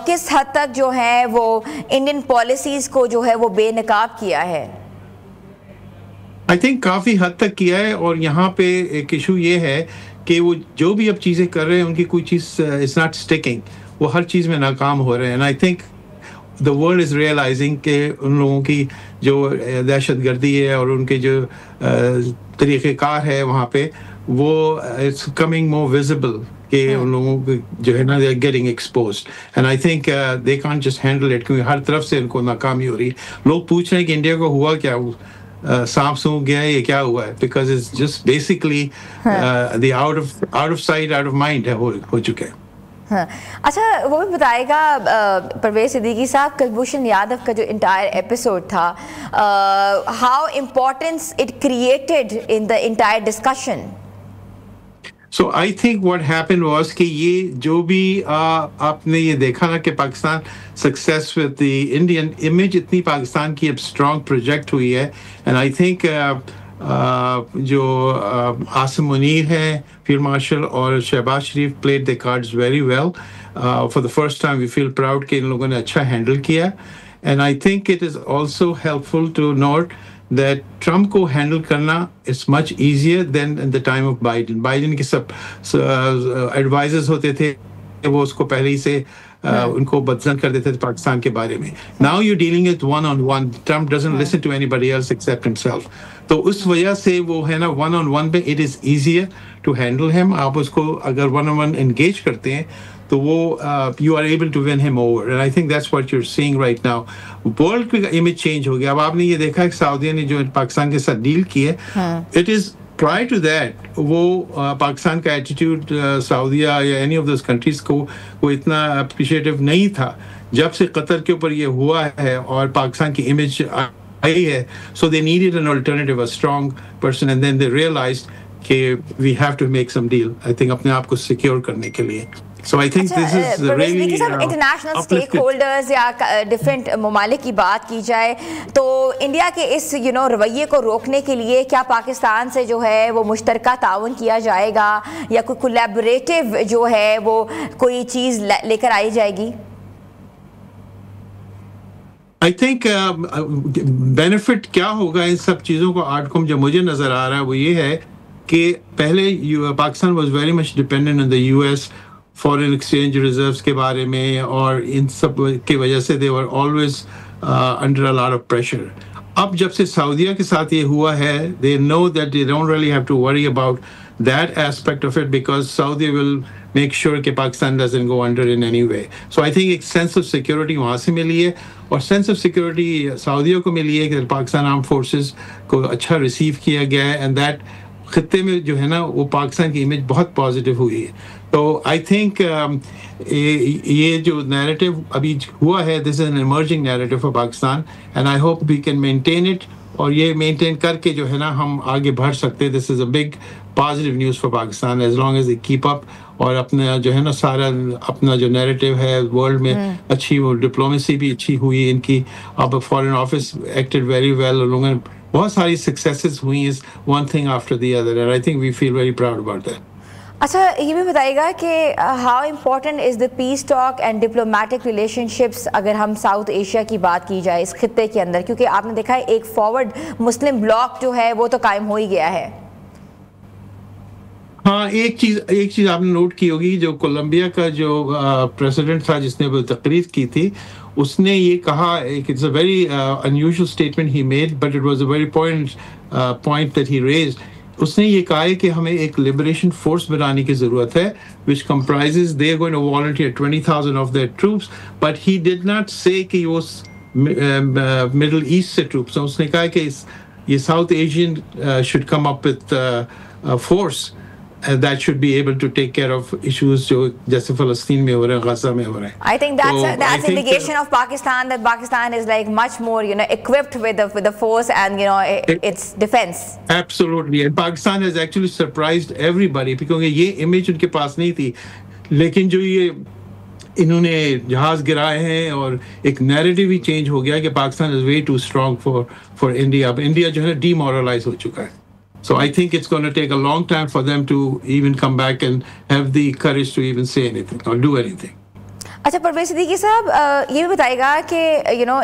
किस हद तक जो है वो इंडियन पॉलिसीज़ को जो है वो बेनकाब किया है? आई थिंक काफ़ी हद तक किया है, और यहाँ पे एक इशू ये है कि वो जो भी अब चीज़ें कर रहे हैं उनकी कोई चीज़ इज़ नॉट स्टिकिंग, वो हर चीज़ में नाकाम हो रहे हैं। And I think the world is realising कि उन लोगों की जो दहशतगर्दी है और उनके जो तरीक़ेकार है वहाँ पे, वो इट्स कमिंग मोर विजिबल कि उन लोगों को जो है ना they are getting exposed, and I think they can't just handle it, क्योंकि हर तरफ से उनको नाकामी हो रही है। लोग पूछ रहे हैं कि इंडिया को हुआ क्या, सांप सूंघ गया है, ये क्या हुआ है, because it's just basically the out of sight out of mind हो चुके हैं। हाँ। अच्छा, वो भी बताएगा परवेज सिद्दीकी साहब, कुलभूषण यादव का जो इंटायर एपिसोड था, how importance it created in the entire discussion. So I think what happened was कि ये जो भी आपने ये देखा ना कि Pakistan success with the Indian image, इतनी पाकिस्तान की अब स्ट्रॉन्ग प्रोजेक्ट हुई है, एंड आई थिंक जो आसिम मुनीर हैं फील्ड मार्शल और Shahbaz Sharif played the cards very well. For the first time we feel proud कि इन लोगों ने अच्छा हैंडल किया, and I think it is also helpful to note that Trump को हैंडल करना is much easier than in the time of Biden. Biden के सब advisors होते थे, वो उसको पहले ही से उनको बदजन कर देते थे पाकिस्तान के बारे में. Now you're dealing with one-on-one. Trump doesn't listen to anybody else except himself. तो उस वजह से वो है ना one-on-one पे it is easier to handle him. आप उसको अगर one-on-one engage करते हैं तो वो you are able to win him over, and I think that's what you're seeing right now. World का image change हो गया. अब आपने ये देखा कि सऊदी ने जो पाकिस्तान के साथ डील की है, it is prior to that वो पाकिस्तान का एटीट्यूड सऊदीया या any of those countries को वो इतना appreciative नहीं था. जब से कतर के ऊपर ये हुआ है और पाकिस्तान की image आई है, so they needed an alternative, a strong person, and then they realized कि we have to make some deal. I think अपने आप को secure करने के लिए. So I think this is really international stake holders या different ममालिक की बात की जाए तो इंडिया के इस रवैये को रोकने के लिए क्या पाकिस्तान से जो है वो मुश्तरका ताउन किया जाएगा या कोई कोलैबोरेटिव जो है वो कोई चीज़ लेकर आई जाएगी? आई थिंक बेनिफिट क्या होगा इन सब चीज़ों को आउटकम जो मुझे नज़र आ रहा है वो ये है कि पहले Pakistan was very much dependent on the US foreign exchange reserves के बारे में, और इन सब की वजह से they were always under a lot of pressure. अब जब से सऊदीया के साथ ये हुआ है, they know that they don't really have to worry about that aspect of it, because Saudi will make sure कि Pakistan doesn't go under in any way. So I think एक सेंस ऑफ सिक्योरिटी वहाँ से मिली है, और sense of security सऊदीया को मिली है कि Pakistan arm forces को अच्छा रिसीव किया गया है, एंड दैट खत्ते में जो है ना वो पाकिस्तान की इमेज बहुत पॉजिटिव हुई है. तो आई थिंक ये जो नैरेटिव अभी हुआ है, this is an emerging narrative for Pakistan, and I hope we can maintain it, और ये मेंटेन करके जो है ना हम आगे बढ़ सकते हैं. This is a big positive news for Pakistan as long as they keep up, और अपना जो है ना सारा अपना जो नैरेटिव है वर्ल्ड में अच्छी, वो डिप्लोमेसी भी अच्छी हुई इनकी. अब foreign office acted very well, लोगों ने बहुत सारी सक्सेसेस हुई, is one thing after the other, and I think we feel very proud about that. अच्छा, ये भी बताइएगा कि how important is the peace talk and diplomatic relationships अगर हम साउथ एशिया की बात की जाए इस खित्ते के अंदर, क्योंकि आपने देखा है एक फॉरवर्ड मुस्लिम ब्लॉक जो है वो तो कायम हो ही गया है. हाँ, एक चीज़ आपने नोट की होगी, जो कोलंबिया का जो प्रेसिडेंट था जिसने वो तकरीर की थी, उसने ये कहा, it's a very unusual statement he made, but it was a very point that he raised. उसने ये कहा है कि हमें एक लिबरेशन फोर्स बनाने की ज़रूरत है, which comprises they are going to volunteer 20,000 of their troops, but he did not say कि वो Middle East से troops. So उसने कहा कि ये South Asian should come up with a force that should be able to take care of issues जो जैसे फ़लस्तीन में हो रहे हैं, गाज़ा में हो रहे हैं. I think that's indication of Pakistan, that Pakistan is like much more equipped with the force and its defense. Absolutely, and Pakistan has actually surprised everybody because ये image उनके पास नहीं थी, लेकिन जो ये इन्होंने जहाज गिराए हैं और एक नैरेटिव ही चेंज हो गया कि Pakistan is way too strong for India. अब इंडिया जो है डीमोरलाइज हो चुका है. So I think it's going to take a long time for them to even come back and have the courage to even say anything or do anything. अच्छा परवेज सिद्दीकी साहब, ये भी बताएगा कि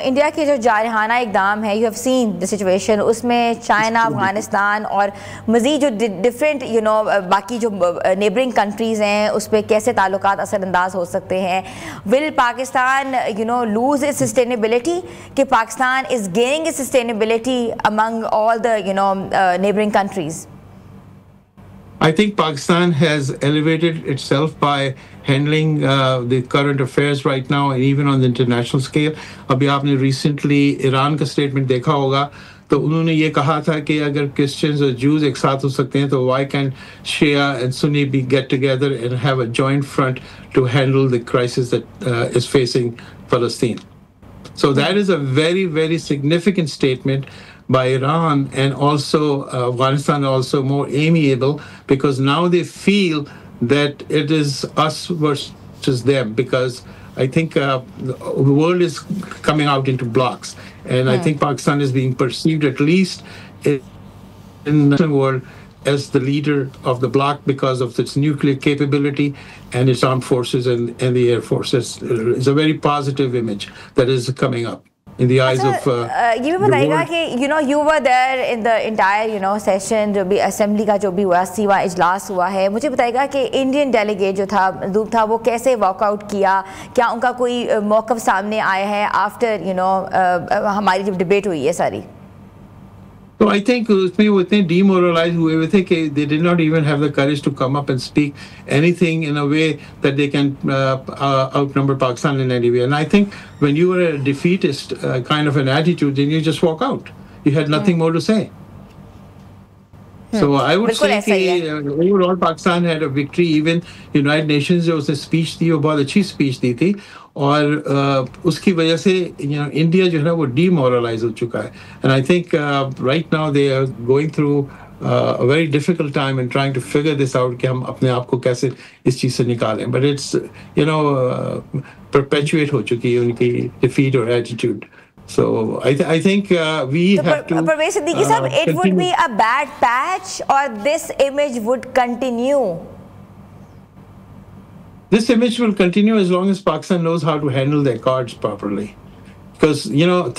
इंडिया के जो जारहाना इकदाम है, you have seen the situation, उसमें चाइना, अफगानिस्तान और मज़ीद जो डिफरेंट बाकी जो नेबरिंग कंट्रीज़ हैं उस पर कैसे ताल्लुकात असरअंदाज हो सकते हैं. Will Pakistan lose its sustainability, कि Pakistan is gaining its sustainability among all the neighbouring countries? I think Pakistan has elevated itself by handling the current affairs right now, and even on the international scale. अभी आपने recently Iran का statement देखा होगा, तो उन्होंने ये कहा था कि अगर Christians और Jews एक साथ हो सकते हैं, तो why can't Shia and Sunni get together and have a joint front to handle the crisis that is facing Palestine? So that is a very, very significant statement by Iran, and also Afghanistan also more amiable, because now they feel that it is us versus them, because I think the world is coming out into blocks, and I think Pakistan is being perceived, at least in the world, as the leader of the bloc because of its nuclear capability and its armed forces and the air forces. It's a very positive image that is coming up in the eyes of ये भी बताइएगा कि you were there in the entire session, जो भी assembly का जो भी हुआ, सीवा इजलास हुआ है, मुझे बताइएगा कि इंडियन डेलीगेट जो था मरदूक था, वो कैसे वॉकआउट किया, क्या उनका कोई मौक़िफ़ सामने आया है आफ्टर हमारी जब डिबेट हुई है सारी? So I think उसमें वो इतने demoralized हुए हुए थे कि they did not even have the courage to come up and speak anything in a way that they can outnumber Pakistan in any way. And I think when you were a defeatist kind of an attitude, then you just walk out. You had nothing more to say. So I would say कि overall Pakistan had a victory. Even United Nations जो उसने speech दी, वो बहुत अच्छी speech दी थी, और उसकी वजह से इंडिया जो है ना वो demoralized हो चुका है. And I think right now they are going through a very difficult time and trying to figure this out कि हम अपने आप को कैसे इस चीज से निकालें. But it's perpetuate हो चुकी है उनकी defeat or attitude. So I think we have to. Parvez Siddiqui sahab, it would be a bad patch, or this image would continue? This image will continue as long as Pakistan knows how to handle their cards properly, because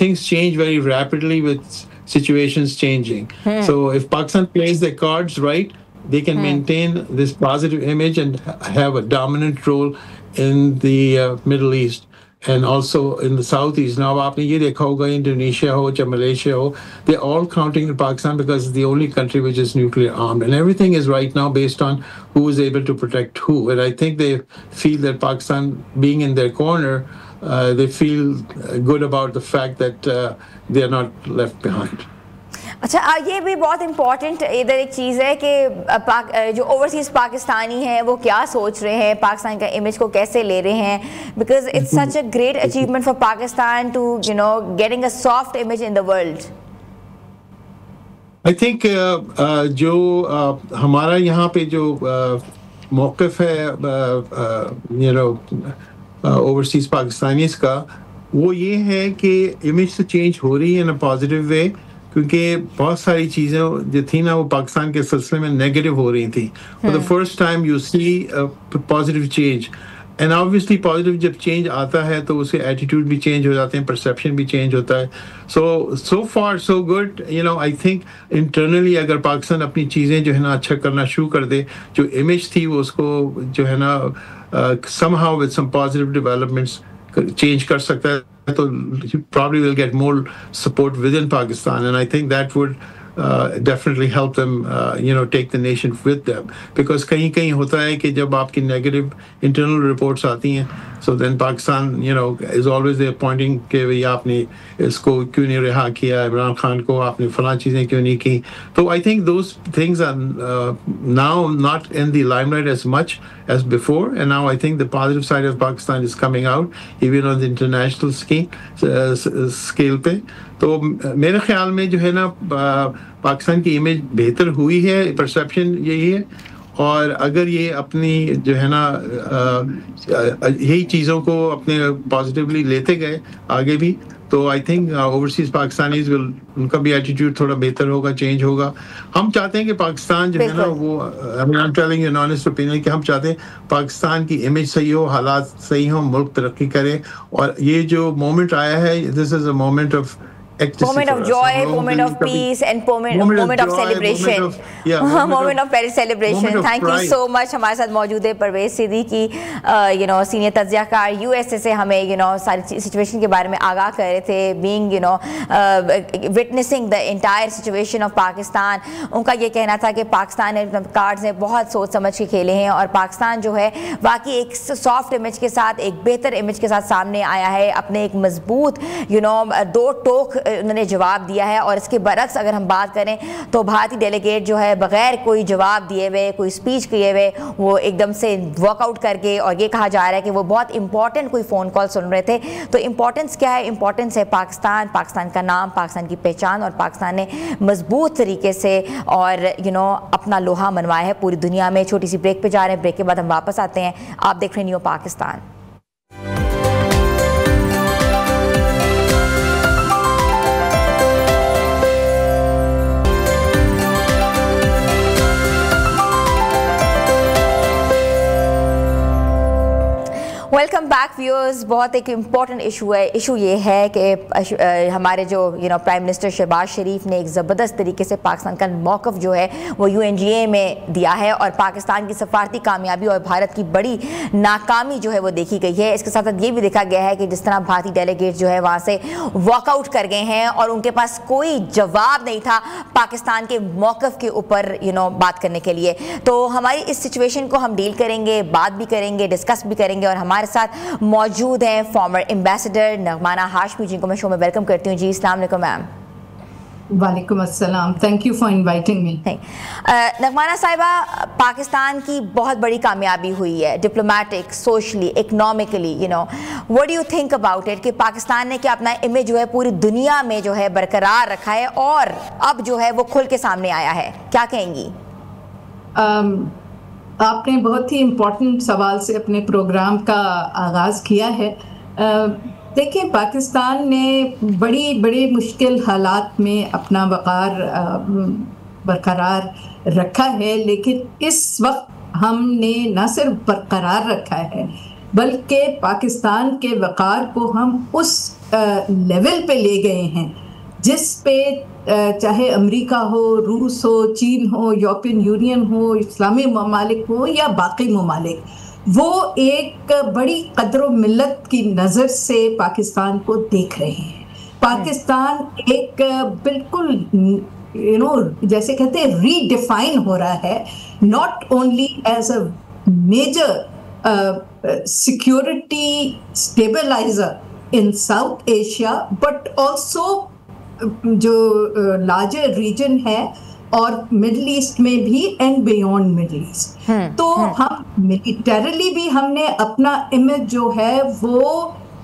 things change very rapidly with situations changing. So if Pakistan plays their cards right, they can maintain this positive image and have a dominant role in the Middle East. And also in the Southeast. Now, आपने ये देखा होगा, Indonesia हो चाहे Malaysia हो, they're all counting on Pakistan because it's the only country which is nuclear armed. And everything is right now based on who is able to protect who. And I think they feel that Pakistan being in their corner, they feel good about the fact that they're not left behind. अच्छा, ये भी बहुत important इधर एक चीज़ है कि जो overseas Pakistani हैं वो क्या सोच रहे हैं, पाकिस्तान का इमेज को कैसे ले रहे हैं, because it's such a great achievement for Pakistan to getting a soft image in the world. I think जो हमारा यहाँ पे जो मौक़िफ़ है ओवरसीज़ पाकिस्तानीज़ का, वो ये है कि इमेज तो चेंज हो रही है इन अ पॉजिटिव वे, क्योंकि बहुत सारी चीज़ें जो थी ना वो पाकिस्तान के सिलसिले में नेगेटिव हो रही थी. For the first time you see positive change, and obviously positive जब चेंज आता है तो उसके एटीट्यूड भी चेंज हो जाते हैं, परसेप्शन भी चेंज होता है. So far so good. I think internally अगर पाकिस्तान अपनी चीज़ें जो है ना अच्छा करना शुरू कर दे, जो इमेज थी वो उसको जो है ना somehow with some positive developments change कर सकता है, तो probably will get more support within Pakistan, and I think that would definitely help them take the nation with them, because कहीं होता है कि जब आपकी negative internal reports आती हैं, so then Pakistan is always there pointing कि भाई आपने इसको क्यों नहीं रिहा किया, इमरान खान को आपने फलां चीज़ें क्यों नहीं की. So I think those things are now not in the limelight as much as before, and now I think the positive side of Pakistan is coming out even on the international scale पे. तो मेरे ख्याल में जो है ना पाकिस्तान की image बेहतर हुई है, परसेप्शन यही है. और अगर ये अपनी जो है ना यही चीज़ों को अपने पॉजिटिवली लेते गए आगे भी, तो I think overseas Pakistanis will, उनका भी एटीट्यूड थोड़ा बेहतर होगा, चेंज होगा। हम चाहते हैं कि पाकिस्तान जो है ना वो, I am telling you honest opinion, कि हम चाहते हैं पाकिस्तान की इमेज सही हो, हालात सही हो, मुल्क तरक्की करे। और ये जो मोमेंट आया है, this is a moment of moment of joy, moment of peace and moment of celebration, moment of celebration. Thank you so much। हमारे साथ मौजूद है परवेज सिद्दीकी, सीनियर तज्ज़ियाकार यूएसए से, हमें सारी सिचुएशन के बारे में आगाह कर रहे थे, being witnessing the entire situation of Pakistan. उनका ये कहना था कि पाकिस्तान ने कार्ड्स ने बहुत सोच समझ के खेले हैं और पाकिस्तान जो है बाकी एक सॉफ्ट इमेज के साथ, एक बेहतर इमेज के साथ सामने आया है, अपने एक मजबूत दो टोक उन्होंने जवाब दिया है। और इसके बरक्स अगर हम बात करें तो भारतीय डेलीगेट जो है बगैर कोई जवाब दिए हुए, कोई स्पीच किए हुए, वो एकदम से वॉकआउट करके, और ये कहा जा रहा है कि वो बहुत इंपॉर्टेंट कोई फ़ोन कॉल सुन रहे थे। तो इंपॉर्टेंस क्या है? इंपॉर्टेंस है पाकिस्तान, पाकिस्तान का नाम, पाकिस्तान की पहचान, और पाकिस्तान ने मजबूत तरीके से और अपना लोहा मनवाया है पूरी दुनिया में। छोटी सी ब्रेक पे जा रहे हैं, ब्रेक के बाद हम वापस आते हैं। आप देख रहे हैं new Pakistan. Welcome back viewers. बहुत एक इम्पॉर्टेंट इशू है। इशू ये है कि हमारे जो प्राइम मिनिस्टर शहबाज शरीफ ने एक ज़बरदस्त तरीके से पाकिस्तान का मौक़िफ़ जो है वो UNGA में दिया है, और पाकिस्तान की सफारती कामयाबी और भारत की बड़ी नाकामी जो है वो देखी गई है। इसके साथ साथ ये भी देखा गया है कि जिस तरह भारतीय डेलीगेट जो है वहाँ से वॉकआउट कर गए हैं और उनके पास कोई जवाब नहीं था पाकिस्तान के मौक़िफ़ के ऊपर बात करने के लिए। तो हमारी इस सिचुएशन को हम डील करेंगे, बात भी करेंगे, डिस्कस भी करेंगे। और हमारे साथ मौजूद हैं फॉर्मर एम्बेसडर नगमाना हाशमी, जिनको मैं शो में वेलकम करती हूँ। जी अस्सलाम वालेकुम मैम। वालेकुम अस्सलाम, thank you for inviting me. नगमाना साहिबा, पाकिस्तान की बहुत बड़ी कामयाबी हुई है diplomatic, socially, economically, what do you think about it कि पाकिस्तान ने क्या अपना इमेज जो है पूरी दुनिया में जो है बरकरार रखा है और अब जो है वो खुल के सामने आया है, क्या कहेंगी? आपने बहुत ही इम्पोर्टेंट सवाल से अपने प्रोग्राम का आगाज़ किया है। देखिए, पाकिस्तान ने बड़ी मुश्किल हालात में अपना वक़ार बरकरार रखा है, लेकिन इस वक्त हमने न सिर्फ बरकरार रखा है बल्कि पाकिस्तान के वक़ार को हम उस लेवल पे ले गए हैं जिस पे चाहे अमेरिका हो, रूस हो, चीन हो, यूरोपियन यूनियन हो, इस्लामी ममालिक हो या बाकी ममालिक, वो एक बड़ी कदर व मिल्लत की नज़र से पाकिस्तान को देख रहे हैं। पाकिस्तान एक बिल्कुल जैसे कहते हैं रीडिफाइन हो रहा है, not only as a major security stabiliser in South Asia but also जो लार्जर रीजन है और मिडल ईस्ट में भी एंड बियॉन्ड मिडल ईस्ट। तो हम मिलिटरीली भी हमने अपना इमेज जो है वो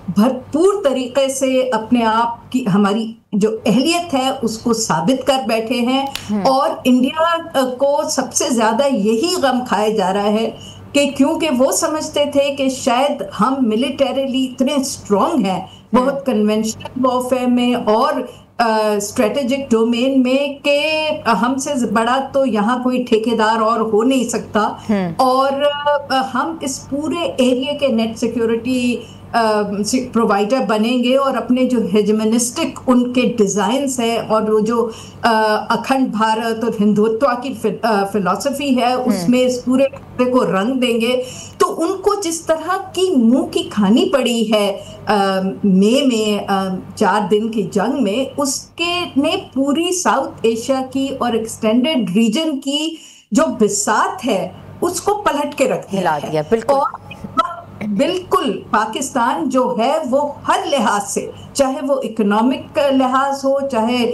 भरपूर तरीके से अपने आप की हमारी जो अहलियत है उसको साबित कर बैठे हैं। और इंडिया को सबसे ज़्यादा यही गम खाया जा रहा है कि क्योंकि वो समझते थे कि शायद हम मिलिटरीली इतने स्ट्रॉन्ग हैं, बहुत कन्वेंशनल वॉरफेयर में और स्ट्रेटेजिक डोमेन में के हमसे बड़ा तो यहाँ कोई ठेकेदार और हो नहीं सकता। और हम इस पूरे एरिया के नेट सिक्योरिटी प्रोवाइडर बनेंगे और अपने जो हेजेमनिस्टिक उनके डिज़ाइंस है और वो जो अखंड भारत और हिंदुत्व की फिलॉसफी है उसमें इस पूरे को रंग देंगे। तो उनको जिस तरह की मुंह की खानी पड़ी है मई में 4 दिन की जंग में, उसके ने पूरी साउथ एशिया की और एक्सटेंडेड रीजन की जो बिसात है उसको पलट के रख दिया है। बिल्कुल पाकिस्तान जो है वो हर लिहाज से, चाहे वो इकोनॉमिक लिहाज हो, चाहे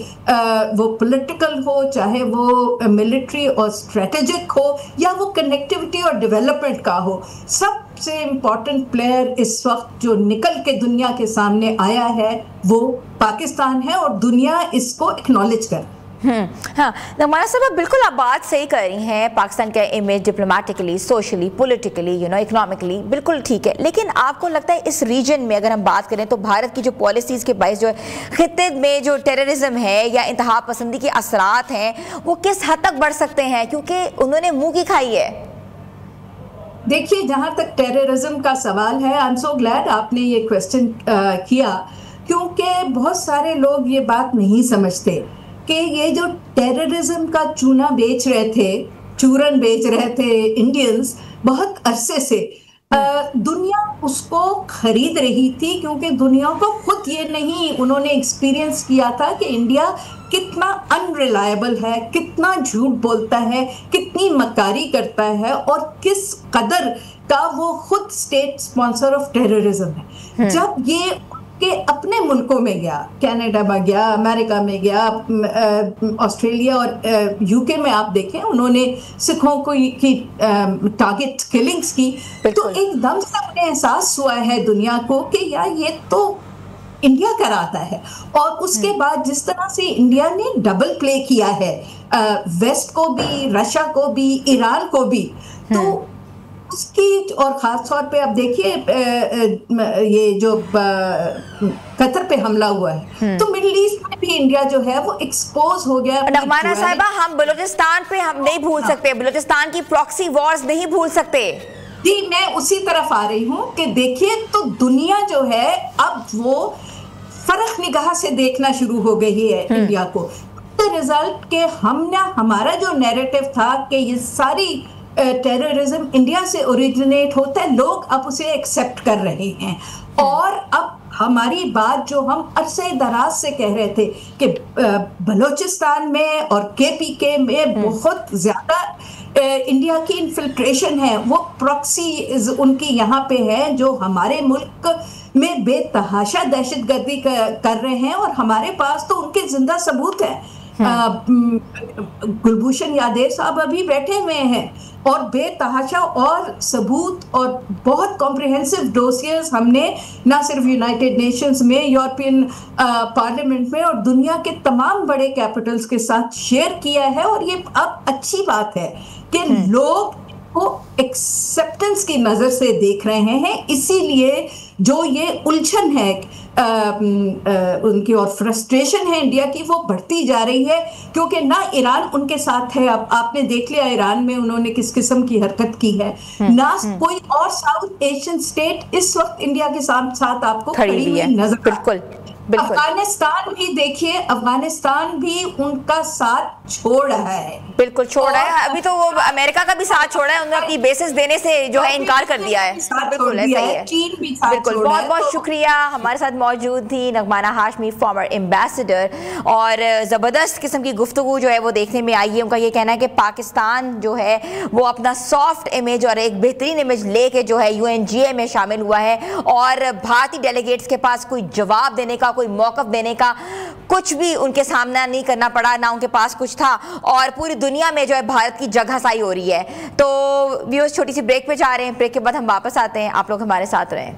वो पॉलिटिकल हो, चाहे वो मिलिट्री और स्ट्रेटेजिक हो, या वो कनेक्टिविटी और डेवलपमेंट का हो, सबसे इम्पोर्टेंट प्लेयर इस वक्त जो निकल के दुनिया के सामने आया है वो पाकिस्तान है और दुनिया इसको एक्नॉलेज कर। हाँ नगमाना साहब, बिल्कुल आप बात सही कर रही हैं। पाकिस्तान का image diplomatically, socially, politically, economically बिल्कुल ठीक है, लेकिन आपको लगता है इस रीजन में अगर हम बात करें तो भारत की जो पॉलिसीज़ के बायस जो है खित्ते में जो टेररिज्म है या इंतहा पसंदी के असरात हैं वो किस हद तक बढ़ सकते हैं, क्योंकि उन्होंने मुँह की खाई है। देखिए, जहाँ तक टेररिज्म का सवाल है, आई एम सो ग्लैड आपने ये क्वेश्चन किया, क्योंकि बहुत सारे लोग ये बात नहीं समझते कि ये जो टेररिज्म का चूरन बेच रहे थे इंडियंस बहुत अरसे से, दुनिया उसको खरीद रही थी, क्योंकि दुनिया को खुद ये नहीं उन्होंने एक्सपीरियंस किया था कि इंडिया कितना अनरिलायबल है, कितना झूठ बोलता है, कितनी मक्कारी करता है और किस कदर का वो खुद स्टेट स्पॉन्सर ऑफ टेररिज्म है। जब ये के अपने मुल्कों में गया, कनाडा में गया, अमेरिका में गया, ऑस्ट्रेलिया और यूके में आप देखें उन्होंने सिखों को की टारगेट किलिंग्स की, तो एकदम से उन्हें एहसास हुआ है दुनिया को कि यार ये तो इंडिया कराता है। और उसके बाद जिस तरह से इंडिया ने डबल प्ले किया है, वेस्ट को भी, रशिया को भी, ईरान को भी, तो उसकी, और खास तौर पे आप देखिए ये जो कतर पे हमला हुआ है, तो मिडिल ईस्ट में भी इंडिया जो है वो एक्सपोज हो गया। नगमाना साहिबा, हम बलूचिस्तान पे हम नहीं भूल सकते, बलूचिस्तान की प्रॉक्सी वॉर्स नहीं भूल सकते। जी, मैं उसी तरफ आ रही हूँ कि देखिए, तो दुनिया जो है अब वो फर्क निगाह से देखना शुरू हो गई है इंडिया को। रिजल्ट के हमारा जो नैरेटिव था कि ये सारी टेररिज्म इंडिया से ओरिजिनेट होता है, लोग अब उसे एक्सेप्ट कर रहे हैं। और अब हमारी बात जो हम अरसे दराज से कह रहे थे कि बलूचिस्तान में और केपीके में बहुत ज्यादा इंडिया की इन्फिल्ट्रेशन है, वो प्रॉक्सी उनकी यहाँ पे है जो हमारे मुल्क में बेतहाशा दहशतगर्दी कर रहे हैं, और हमारे पास तो उनके जिंदा सबूत है। कुलभूषण यादव साहब अभी बैठे हुए हैं और बेतहाशा और सबूत और बहुत कॉम्प्रिहेंसिव डोसियर्स हमने ना सिर्फ यूनाइटेड नेशंस में, यूरोपियन पार्लियामेंट में और दुनिया के तमाम बड़े कैपिटल्स के साथ शेयर किया है। और ये अब अच्छी बात है कि लोग को एक्सेप्टेंस की नजर से देख रहे हैं, इसीलिए जो ये उलझन है उनकी और फ्रस्ट्रेशन है इंडिया की, वो बढ़ती जा रही है, क्योंकि ना ईरान उनके साथ है। अब आपने देख लिया ईरान में उन्होंने किस किस्म की हरकत की है, ना कोई और साउथ एशियन स्टेट इस वक्त इंडिया के साथ आपको खड़ी हुई नजर। बिल्कुल। अफगानिस्तान भी देखिए, अफगानिस्तान भी उनका साथ छोड़ रहा है, बिल्कुल छोड़ रहा है। अभी तो वो अमेरिका का भी साथ छोड़ा है, उन्होंने अपनी बेसिस देने से जो है इनकार कर दिया है। बिल्कुल ऐसा ही है, चीन भी साथ बिल्कुल। बहुत बहुत शुक्रिया, हमारे साथ मौजूद थी नगमाना हाशमी, फॉर्मर एम्बेसडर, और ज़बरदस्त किस्म की गुफ्तगू जो है वो देखने में आई है। उनका ये कहना है कि पाकिस्तान जो है वो अपना सॉफ्ट इमेज और एक बेहतरीन इमेज लेके जो है UNGA में शामिल हुआ है, और भारतीय डेलीगेट्स के पास कोई जवाब देने का, कोई मौक़िफ़ देने का कुछ भी उनके सामना नहीं करना पड़ा, ना उनके पास कुछ था, और पूरी दुनिया में जो है भारत की जगहसाई हो रही है। तो व्यूअर्स, छोटी सी ब्रेक पे जा रहे हैं, ब्रेक के बाद हम वापस आते हैं, आप लोग हमारे साथ रहें।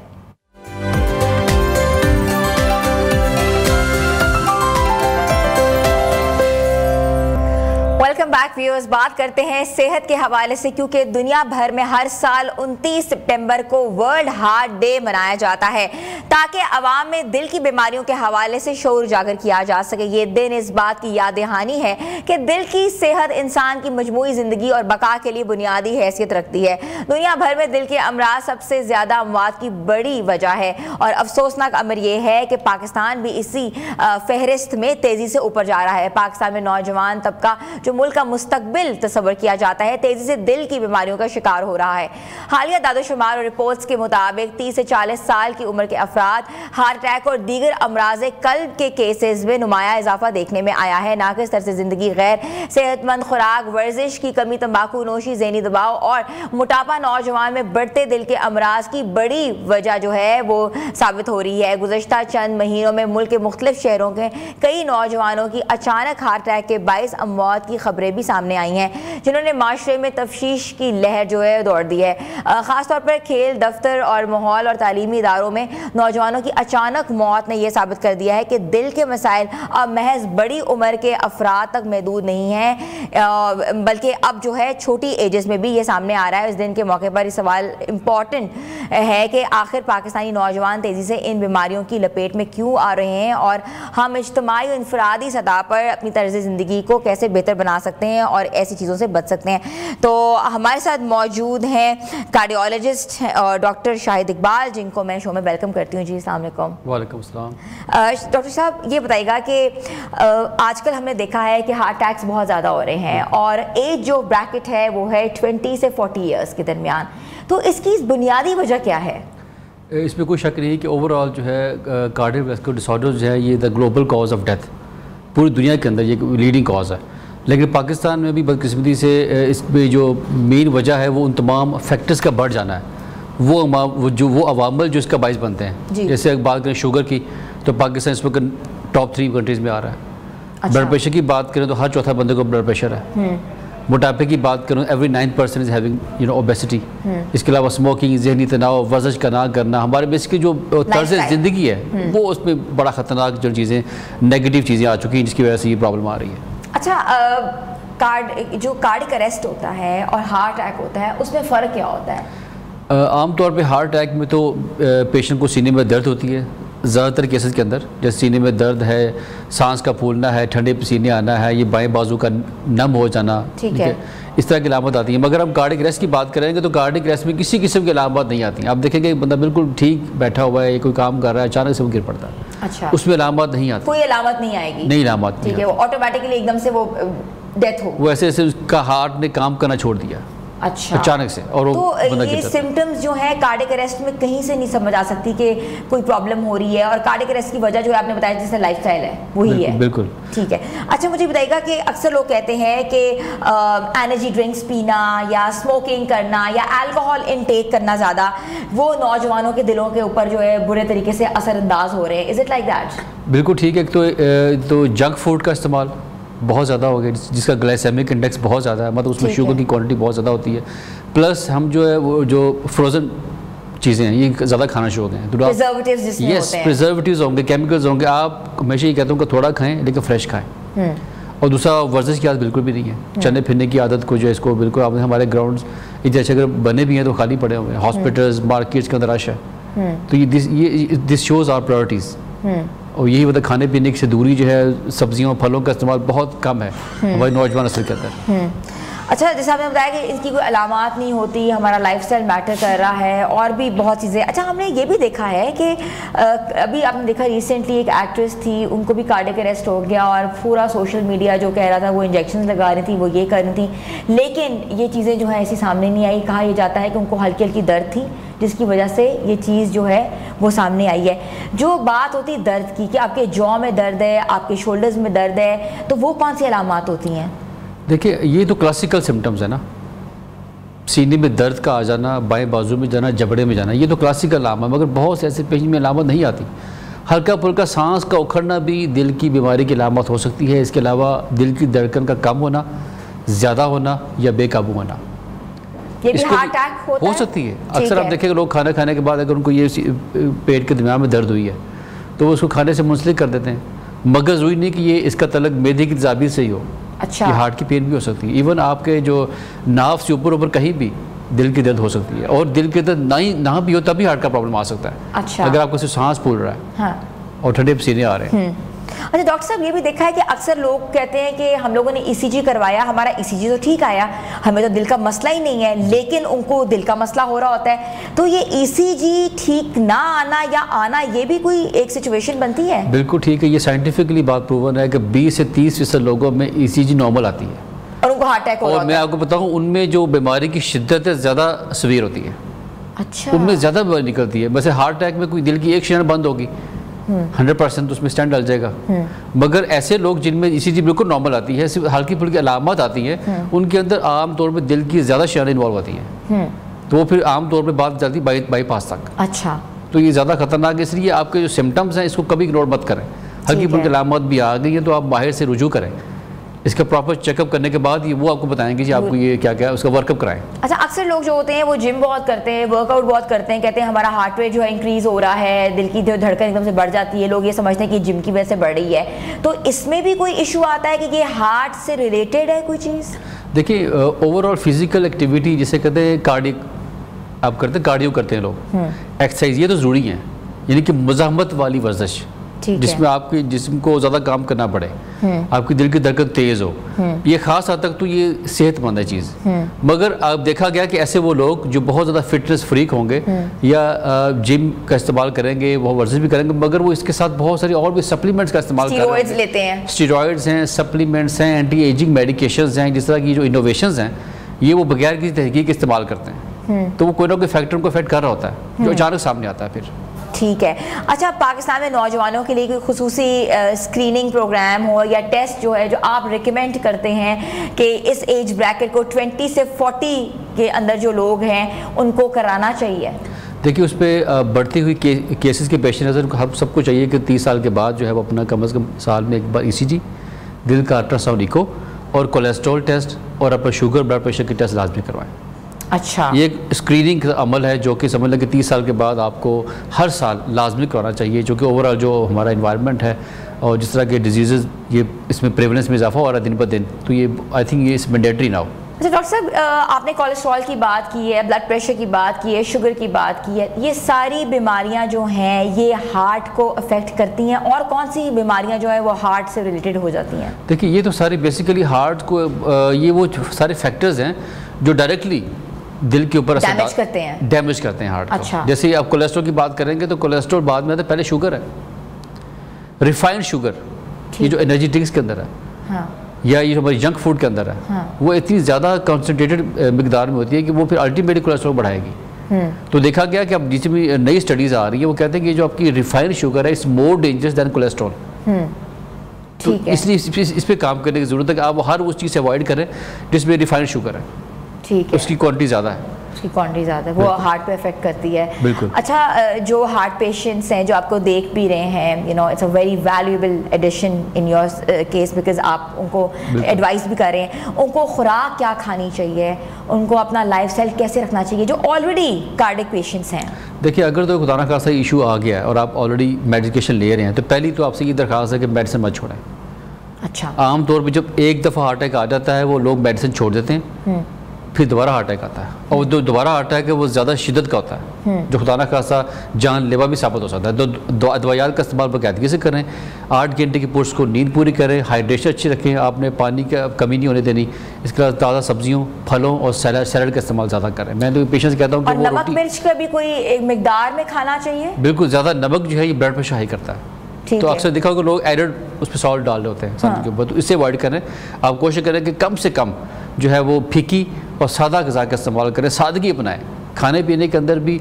Welcome back viewers. बात करते हैं सेहत के हवाले से, क्योंकि दुनिया भर में हर साल 29 सितंबर को वर्ल्ड हार्ट डे मनाया जाता है, ताकि आवाम में दिल की बीमारियों के हवाले से शऊर उजागर किया जा सके। ये दिन इस बात की याद दहानी है कि दिल की सेहत इंसान की मजमूई ज़िंदगी और बका के लिए बुनियादी हैसियत रखती है। दुनिया भर में दिल के अमराज सबसे ज़्यादा अमवात की बड़ी वजह है, और अफसोसनाक अमर यह है कि पाकिस्तान भी इसी फहरिस्त में तेज़ी से ऊपर जा रहा है। पाकिस्तान में नौजवान तबका जो मुल्क का मुस्तकबिल तस्वर किया जाता है, तेजी से दिल की बीमारियों का शिकार हो रहा है। हालिया दादोशुमार और रिपोर्ट्स के मुताबिक 30 से 40 साल की उम्र के अफराद हार्ट अटैक और दीगर अमराज़ कल्ब के केसेस में नुमाया इजाफा देखने में आया है। नाक़िस तर्ज़ ज़िंदगी, गैर सेहतमंद खुराक, वर्जिश की कमी, तंबाकू नोशी, ज़हनी दबाव और मोटापा नौजवान में बढ़ते दिल के अमराज की बड़ी वजह जो है वो साबित हो रही है। गुज़श्ता चंद महीनों में मुल्क के मुख्तलिफ शहरों के कई नौजवानों की अचानक हार्ट अटैक के बाइस अमवात की खबरें खबरें भी सामने आई हैं जिन्होंने माशरे में तफ्शीश की लहर जो है दौड़ दी है। ख़ासतौर पर खेल, दफ्तर और माहौल और तालीमी इदारों में नौजवानों की अचानक मौत ने यह साबित कर दिया है कि दिल के मसाइल अब महज बड़ी उम्र के अफराद तक महदूद नहीं हैं, बल्कि अब जो है छोटी एजेस में भी ये सामने आ रहा है। इस दिन के मौके पर ये सवाल इम्पॉर्टेंट है कि आखिर पाकिस्तानी नौजवान तेज़ी से इन बीमारियों की लपेट में क्यों आ रहे हैं और हम इज्तिमाई और इनफरादी सतह पर अपनी तर्ज ज़िंदगी को कैसे बेहतर बना सकते हैं और ऐसी चीज़ों से बच सकते हैं। तो हमारे साथ मौजूद हैं कार्डियोलॉजिस्ट डॉक्टर शाहिद इकबाल, जिनको मैं शो में वेलकम करती हूँ। जी अस्सलाम वालेकुम। वालेकुम अस्सलाम। डॉक्टर साहब ये बताइएगा कि आजकल हमने देखा है कि हार्ट अटैक्स बहुत ज़्यादा हो रहे हैं और एज जो ब्रैकेट है वो है 20 से 40 ईयर्स के दरमियान, तो इसकी बुनियादी वजह क्या है? इसमें कोई शक नहीं कि ओवरऑल जो है कार्डियोवैस्कुलर डिसऑर्डर्स जो है ये the global cause of death, पूरी दुनिया के अंदर ये लीडिंग कॉज है। लेकिन पाकिस्तान में भी बदकिस्मती से इसमें जो मेन वजह है वो उन तमाम फैक्टर्स का बढ़ जाना है, वो अवामल जो इसका बाइस बनते हैं। जैसे अगर बात करें शुगर की तो पाकिस्तान इस वक्त टॉप 3 कंट्रीज़ में आ रहा है। अच्छा। ब्लड प्रेशर की बात करें तो हर चौथा बंदे को ब्लड प्रेशर है। मोटापे की बात करूँ एवरी 9% इज हैविंग ओबेसिटी। इसके अलावा स्मोकिंग, जहनी तनाव, वर्जिश का ना करना, हमारे बेसिकली जो तर्ज ज़िंदगी है वो उसमें बड़ा ख़तरनाक जो चीज़ें नेगेटिव चीज़ें आ चुकी हैं जिसकी वजह से ये प्रॉब्लम आ रही है। अच्छा, जो कार्डिक अरेस्ट होता है और हार्ट अटैक होता है उसमें फ़र्क क्या होता है? आमतौर पे हार्ट अटैक में तो पेशेंट को सीने में दर्द होती है ज़्यादातर केसेस के अंदर, जैसे सीने में दर्द है, सांस का फूलना है, ठंडे पसीने आना है, ये बाएं बाजू का नम हो जाना, ठीक है, इस तरह की अलामत आती है। मगर हम कार्डिक अरेस्ट की बात करेंगे तो कार्डिक अरेस्ट में किसी किस्म की अलामत नहीं आती। आप देखेंगे एक बंदा बिल्कुल ठीक बैठा हुआ है, कोई काम कर रहा है, अचानक से वो गिर पड़ता है। अच्छा, उसमें अलामत नहीं आती, कोई अलामत नहीं आएगी, नहीं अलामत, ठीक है, वो ऑटोमेटिकली एकदम से वो डेथ हो, वो ऐसे ऐसे उसका हार्ट ने काम करना छोड़ दिया। अच्छा, अचानक से। और तो ये सिम्टम्स जो है कार्डिक अरेस्ट में कहीं से नहीं समझ आ सकती कि कोई प्रॉब्लम हो रही है, और कार्डिक अरेस्ट की वजह जो आपने बताया जैसे लाइफस्टाइल है वही है। बिल्कुल ठीक है। अच्छा, मुझे बताइएगा कि अक्सर लोग कहते हैं कि एनर्जी ड्रिंक्स पीना या स्मोकिंग करना या अल्कोहल इनटेक करना ज़्यादा वो नौजवानों के दिलों के ऊपर जो है बुरे तरीके से असरअंदाज हो रहे हैं। Is it like that? बिल्कुल ठीक है। तो जंक फूड का इस्तेमाल बहुत ज़्यादा हो गया जिसका ग्लाइसेमिक इंडेक्स बहुत ज़्यादा है, मतलब उसमें शुगर की क्वांटिटी बहुत ज़्यादा होती है। प्लस हम जो है वो जो फ्रोज़न चीज़ें हैं ये ज़्यादा खाना शुरू हो गए हैं। तो प्रिजर्वेटिव्स होंगे, केमिकल्स होंगे। आप हमेशा ये कहता हूँ कि थोड़ा खाएं लेकिन फ्रेश खाएं। और दूसरा वर्जिश की आदत बिल्कुल भी नहीं है। चलने फिरने की आदत को जो है इसको बिल्कुल, आपने हमारे ग्राउंड्स इतने अच्छे अगर बने भी हैं तो खाली पड़े हुए हैं, हॉस्पिटल्स मार्केट्स के अंदर रश है। तो ये दिस शोज़ आवर प्रायोरिटीज़। और यही मतलब खाने पीने से दूरी जो है, सब्जियों फलों का इस्तेमाल बहुत कम है हमारे नौजवान असल के अंदर। अच्छा, जैसे आपने बताया कि इसकी कोई अलामात नहीं होती, हमारा लाइफस्टाइल मैटर कर रहा है और भी बहुत चीज़ें। अच्छा, हमने ये भी देखा है कि अभी आपने देखा रिसेंटली एक एक्ट्रेस थी, उनको भी कार्डियक अरेस्ट हो गया और पूरा सोशल मीडिया जो कह रहा था वो इंजेक्शन लगा रही थी, वो ये कर रही थी, लेकिन ये चीज़ें जो है ऐसी सामने नहीं आई। कहा यह जाता है कि उनको हल्की हल्की दर्द थी जिसकी वजह से ये चीज़ जो है वो सामने आई है। जो बात होती है दर्द की कि आपके जॉ में दर्द है, आपके शोल्डर्स में दर्द है, तो वो कौन सी अलामात होती हैं? देखिए, ये तो क्लासिकल सिम्टम्स है ना, सीने में दर्द का आ जाना, बाएं बाजू में जाना, जबड़े में जाना, ये तो क्लासिकल अलामत। मगर बहुत से ऐसे पेशेंट में अलामत नहीं आती। हल्का फुल्का सांस का उखड़ना भी दिल की बीमारी की अलामत हो सकती है। इसके अलावा दिल की धड़कन का कम होना, ज़्यादा होना या बेकाबू होना, ये भी हार्ट अटैक होता हो सकती है। अक्सर आप देखेंगे लोग खाना खाने के बाद अगर उनको ये पेट के दरमियान में दर्द हुई है तो वो उसको खाने से मुंसलिक कर देते हैं, मगर ज़रूरी नहीं कि ये इसका तलक मैदे की तजाबीर से ही हो। अच्छा, ये हार्ट की पेन भी हो सकती है। इवन आपके जो नाव से ऊपर ऊपर कहीं भी दिल की दर्द हो सकती है, और दिल की दर्द ना भी हो तभी हार्ट का प्रॉब्लम आ सकता है। अच्छा, अगर आपको सिर्फ सांस फूल रहा है, हाँ, और ठंडे पसीने आ रहे हैं। अच्छा डॉक्टर साहब, ये भी देखा है कि अक्सर लोग कहते हैं कि हम लोगों ने ईसीजी करवाया, हमारा ईसीजी तो ठीक आया, हमें तो दिल का मसला ही नहीं है, लेकिन उनको दिल का मसला हो रहा होता है। तो ये ईसीजी ठीक ना आना या आना, ये भी कोई एक सिचुएशन बनती है? बिल्कुल ठीक है। ये साइंटिफिकली बात प्रूवन है कि 20 से 30% लोगों में ईसीजी नॉर्मल आती है और उनको हार्ट अटैक हो रहा है। और मैं आपको बताऊँ उनमें जो बीमारी की शिद्दत है ज़्यादा सवीर होती है। अच्छा, उनमें ज़्यादा बीमारी निकलती है। वैसे हार्ट अटैक में कोई दिल की एक शरीर बंद होगी 100% उसमें स्टैंड डाल जाएगा। मगर ऐसे लोग जिनमें ईसीजी बिल्कुल नॉर्मल आती है, सिर्फ हल्की फुल्की अलामत आती है, उनके अंदर आम तौर पे दिल की ज़्यादा शरीर इन्वॉल्व होती है, तो वो फिर आम तौर पे बात जाती है बाईपास तक। अच्छा, तो ये ज़्यादा खतरनाक है। इसलिए आपके जो सिम्टम्स हैं इसको कभी इग्नोर मत करें। हल्की फुल्की अलामत भी आ गई है तो आप बाहर से रुजू करें, इसका प्रॉपर चेकअप करने के बाद ये वो आपको बताएंगे जी आपको ये क्या क्या उसका वर्कअप कराएं। अच्छा, अक्सर लोग जो होते हैं वो जिम बहुत करते हैं, वर्कआउट बहुत करते हैं, कहते हैं हमारा हार्ट रेट जो है इंक्रीज हो रहा है, दिल की जो धड़कन एकदम से बढ़ जाती है, लोग ये समझते हैं कि जिम की वजह से बढ़ रही है। तो इसमें भी कोई इशू आता है कि ये हार्ट से रिलेटेड है कोई चीज़? देखिए ओवरऑल फिजिकल एक्टिविटी जिसे कहते हैं कार्डिक आप करते हैं, कार्डियो करते हैं लोग, एक्सरसाइज ये तो ज़रूरी है, यानी कि मुज़ाहमत वाली वर्जिश जिसमें आपके जिस्म को ज़्यादा काम करना पड़े, आपकी दिल की धड़कन तेज़ हो, ये ख़ास हद तक तो ये सेहतमंद है चीज़। मगर आप देखा गया कि ऐसे वो लोग जो बहुत ज़्यादा फिटनेस फ्रीक होंगे या जिम का इस्तेमाल करेंगे, वो वर्जिश भी करेंगे, मगर वो इसके साथ बहुत सारी और भी सप्लीमेंट्स का इस्तेमाल स्टीरॉइड्स लेते हैं, स्टीरॉइड्स हैं, सप्लीमेंट्स हैं, एंटी एजिंग मेडिकेशंस हैं, जिस तरह की जो इनोवेशंस हैं ये वो बगैर किसी तहकीक इस्तेमाल करते हैं, तो वो कोई ना कोई फैक्टर को इफेक्ट कर रहा होता है जो अचानक सामने आता है फिर। ठीक है। अच्छा, पाकिस्तान में नौजवानों के लिए कोई खुसूसी स्क्रीनिंग प्रोग्राम हो या टेस्ट जो है जो आप रिकमेंड करते हैं कि इस एज ब्रैकेट को 20 से 40 के अंदर जो लोग हैं उनको कराना चाहिए? देखिए उस पर बढ़ती हुई केसेस के पेश नज़र हम सबको चाहिए कि 30 साल के बाद जो है वो अपना कम अज़ कम साल में एक बार ECG, दिल का अल्ट्रासाउंड, इको और कोलेस्ट्रॉल टेस्ट और अपना शुगर ब्लड प्रेशर के टेस्ट लाजमी करवाएं। अच्छा, ये एक स्क्रीनिंग का अमल है जो कि समझ लें कि 30 साल के बाद आपको हर साल लाजमी करवाना चाहिए, जो कि ओवरऑल जो हमारा इन्वायरमेंट है और जिस तरह के डिजीज़ ये इसमें प्रेवलेंस में इजाफा हो रहा है दिन ब दिन, तो ये आई थिंक ये इस मैंडेटरी ना हो। अच्छा डॉक्टर साहब, आपने कोलेस्ट्रॉल की बात की है, ब्लड प्रेशर की बात की है, शुगर की बात की है, ये सारी बीमारियां जो हैं ये हार्ट को अफेक्ट करती हैं, और कौन सी बीमारियां जो है वो हार्ट से रिलेटेड हो जाती हैं? देखिए ये तो सारी बेसिकली हार्ट को ये वो सारे फैक्टर्स हैं जो डायरेक्टली दिल के ऊपर डैमेज करते हैं हार्ट को। अच्छा। जैसे आप कोलेस्ट्रॉल की बात करेंगे तो कोलेस्ट्रॉल बाद में आता है, पहले शुगर है, रिफाइंड शुगर, ये जो एनर्जी ड्रिंक्स के अंदर है, हाँ, या ये हमारी जंक फूड के अंदर है, हाँ, वो इतनी ज़्यादा कंसनट्रेटेड मिकदार में होती है कि वो फिर अल्टीमेटली कोलेस्ट्रॉल बढ़ाएगी। तो देखा गया कि अब जिसमें नई स्टडीज़ आ रही है वो कहते हैं कि जो आपकी रिफाइंड शुगर है it's more dangerous than cholesterol. तो इसलिए इस पर काम करने की ज़रूरत है कि आप हर उस चीज़ से अवॉइड करें जिसमें रिफाइंड शुगर है, ठीक है, उसकी क्वांटिटी ज़्यादा है, उसकी क्वांटिटी ज़्यादा है, वो हार्ट पे अफेक्ट करती है। बिल्कुल। अच्छा, जो हार्ट पेशेंट्स हैं जो आपको देख भी रहे हैं, you know it's a very valuable addition in your case because आप उनको एडवाइस भी कर रहे हैं, उनको खुराक क्या खानी चाहिए, उनको अपना लाइफस्टाइल कैसे रखना चाहिए जो ऑलरेडी कार्डिक पेशेंट्स हैं? देखिए अगर तो खुदा ना खासा इशू आ गया है और आप ऑलरेडी मेडिकेशन ले रहे हैं तो पहली तो आपसे ये दरख्वास्त है कि मेडिसिन मत छोड़ें। अच्छा। आमतौर पर जब एक दफ़ा हार्ट अटैक आ जाता है वो लोग मेडिसिन छोड़ देते हैं, फिर दोबारा हार्ट अटैक आता है, और जो दोबारा हार्ट अटैक है वो ज़्यादा शिद्दत का होता है जो खुदा ना खासा जानलेवा भी साबित हो सकता है। तो दवाइयात का इस्तेमाल बाकायदगी से करें, 8 घंटे की पुरुष को नींद पूरी करें, हाइड्रेशन अच्छी रखें, आपने पानी की कमी नहीं होने देनी, इसके अलावा ताज़ा सब्जियों, फलों और सैलड का इस्तेमाल ज़्यादा करें। मैं तो पेशेंट से कहता हूँ कि नमक मिर्च का भी कोई एक मिकदार में खाना चाहिए। बिल्कुल, ज़्यादा नमक जो है ये ब्लड प्रेशर हाई करता है, तो अक्सर देखा होगा लोग एडेड उस पर सॉल्ट डाल रहे होते हैं सामने के ऊपर, तो इससे अवॉइड करें। आप कोशिश करें कि कम से कम जो है वो फीकी और सादा ग़िज़ा का इस्तेमाल करें, सादगी अपनाएं खाने पीने के अंदर भी,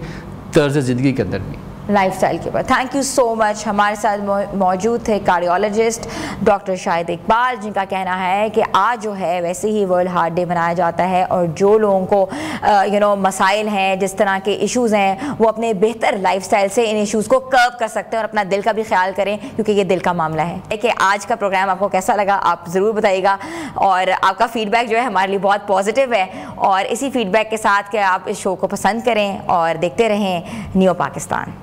तर्ज़ ज़िंदगी के अंदर भी, लाइफस्टाइल के ऊपर। Thank you so much. हमारे साथ मौजूद थे कार्डियोलॉजिस्ट डॉक्टर शाहिद इकबाल, जिनका कहना है कि आज जो है वैसे ही वर्ल्ड हार्ट डे मनाया जाता है और जो लोगों को मसाइल हैं, जिस तरह के इश्यूज़ हैं, वो अपने बेहतर लाइफस्टाइल से इन इश्यूज़ को कर्व कर सकते हैं और अपना दिल का भी ख्याल करें, क्योंकि ये दिल का मामला है। कि आज का प्रोग्राम आपको कैसा लगा आप ज़रूर बताइएगा, और आपका फीडबैक जो है हमारे लिए बहुत पॉजिटिव है, और इसी फीडबैक के साथ कि आप इस शो को पसंद करें और देखते रहें नियो पाकिस्तान।